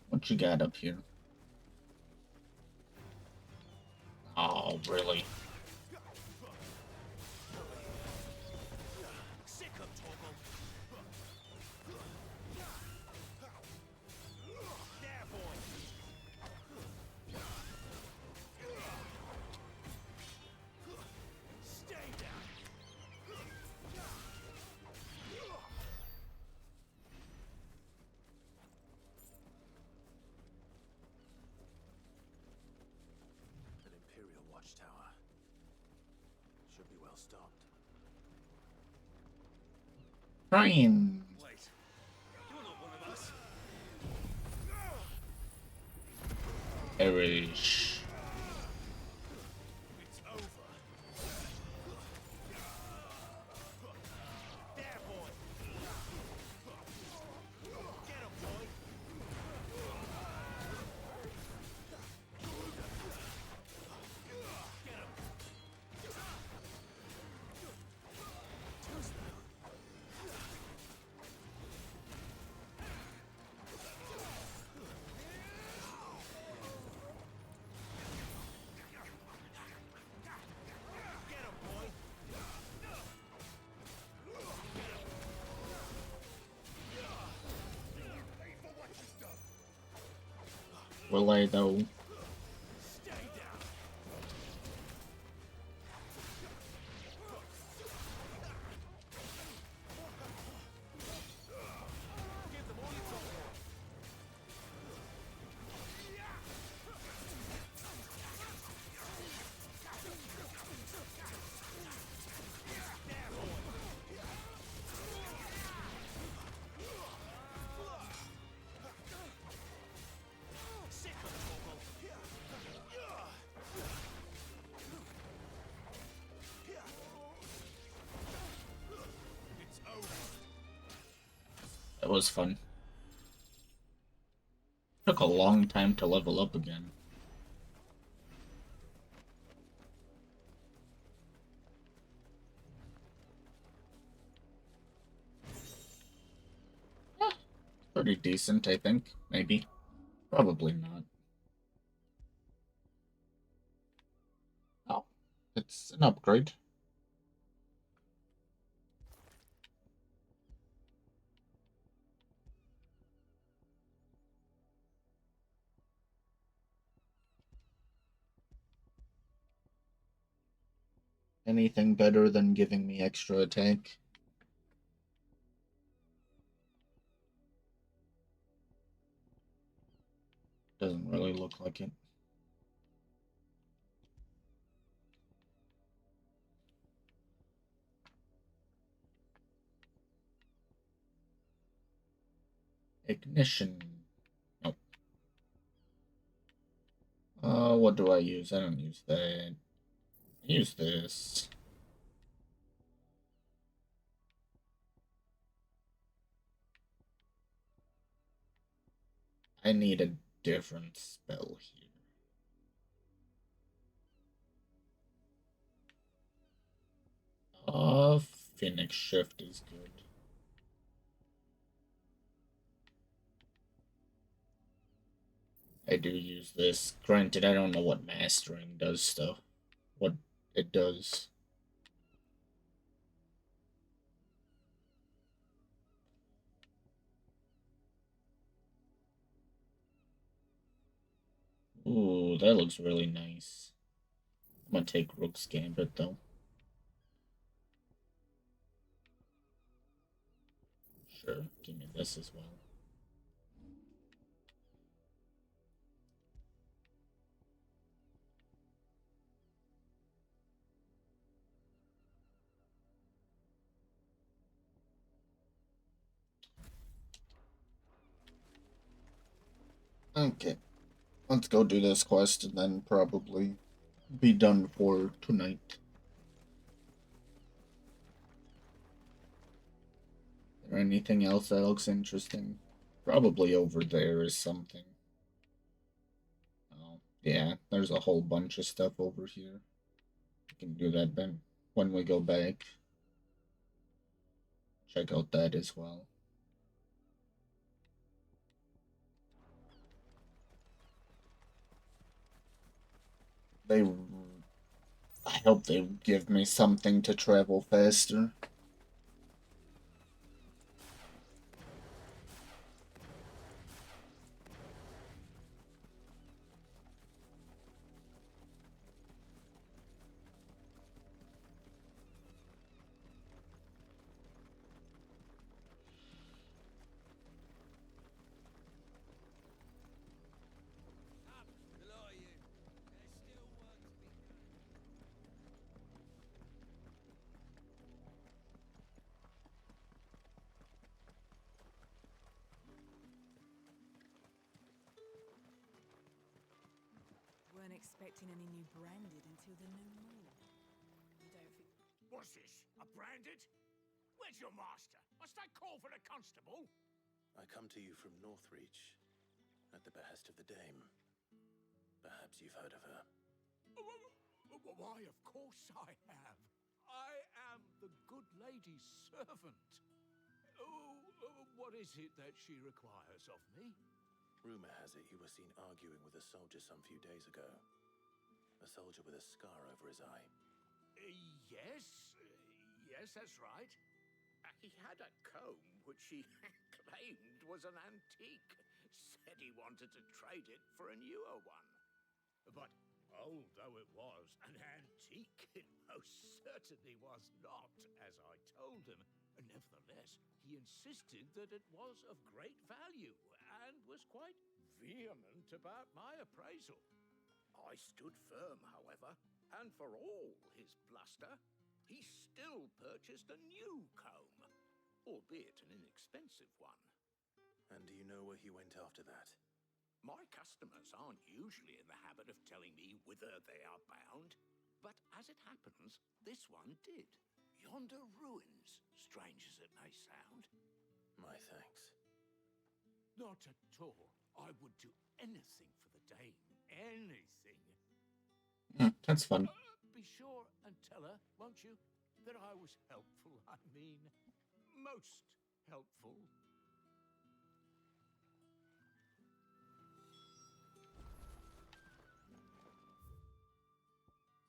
What you got up here? Oh, really? An Imperial watchtower. Should be well stocked. Brian. Wait, you're not one of us. Perish. It's over. There, boy. Get him, boy. Get him. Will I, though? That was fun. Took a long time to level up again. Pretty decent, I think. Maybe. Probably not. Oh, it's an upgrade. Anything better than giving me extra attack? Doesn't really look like it. Ignition. Nope. What do I use? I don't use that. Use this. I need a different spell here. Phoenix Shift is good. I do use this. Granted, I don't know what mastering does stuff. What it does. Ooh, that looks really nice. I'm gonna take Rook's Gambit though. Sure, give me this as well. Okay, let's go do this quest and then probably be done for tonight. Is there anything else that looks interesting? Probably over there is something. Oh, yeah, there's a whole bunch of stuff over here. We can do that then when we go back. Check out that as well. I hope they give me something to travel faster. Weren't expecting any new branded until the new moon. You don't think... What's this? A branded? Where's your master? Must I call for the constable? I come to you from Northreach, at the behest of the dame. Perhaps you've heard of her. Why, of course I have. I am the good lady's servant. What is it that she requires of me? Rumor has it you were seen arguing with a soldier some few days ago. A soldier with a scar over his eye. Yes, that's right. He had a comb which he claimed was an antique. Said he wanted to trade it for a newer one. But old though it was, an antique it most certainly was not, as I told him. Nevertheless, he insisted that it was of great value and was quite vehement about my appraisal. I stood firm, however, and for all his bluster, he still purchased a new comb, albeit an inexpensive one. And do you know where he went after that? My customers aren't usually in the habit of telling me whither they are bound, but as it happens, this one did. Yonder ruins, strange as it may sound. My thanks. Not at all. I would do anything for the dame. Anything. That's fun. Be sure and tell her, won't you, that I was helpful. I mean, most helpful.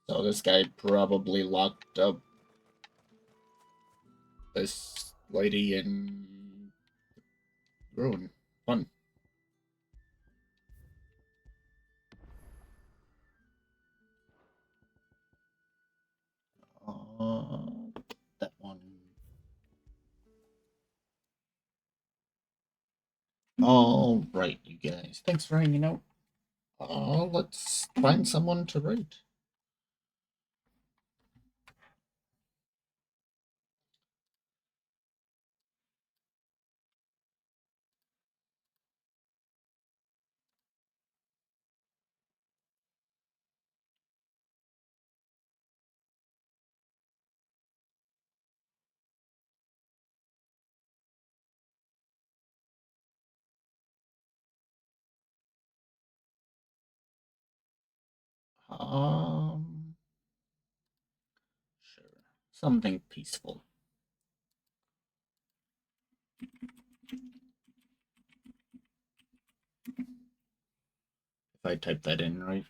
So this guy probably locked up this lady in ruin. Fun. That one. All right, you guys. Thanks for hanging out. Let's find someone to rate. Sure. Something peaceful. If I type that in right.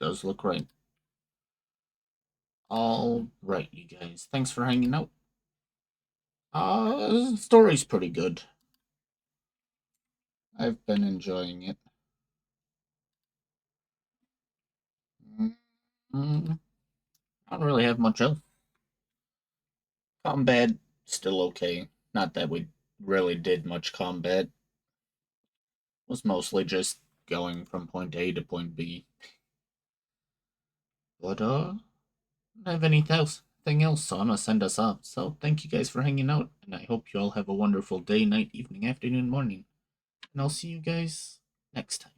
Does look right. All right, you guys. Thanks for hanging out. Story's pretty good. I've been enjoying it. I don't really have much else. Combat, still okay. Not that we really did much combat. It was mostly just going from point A to point B. But, don't have anything else, so I'm gonna send us off. So, thank you guys for hanging out, and I hope you all have a wonderful day, night, evening, afternoon, morning. And I'll see you guys next time.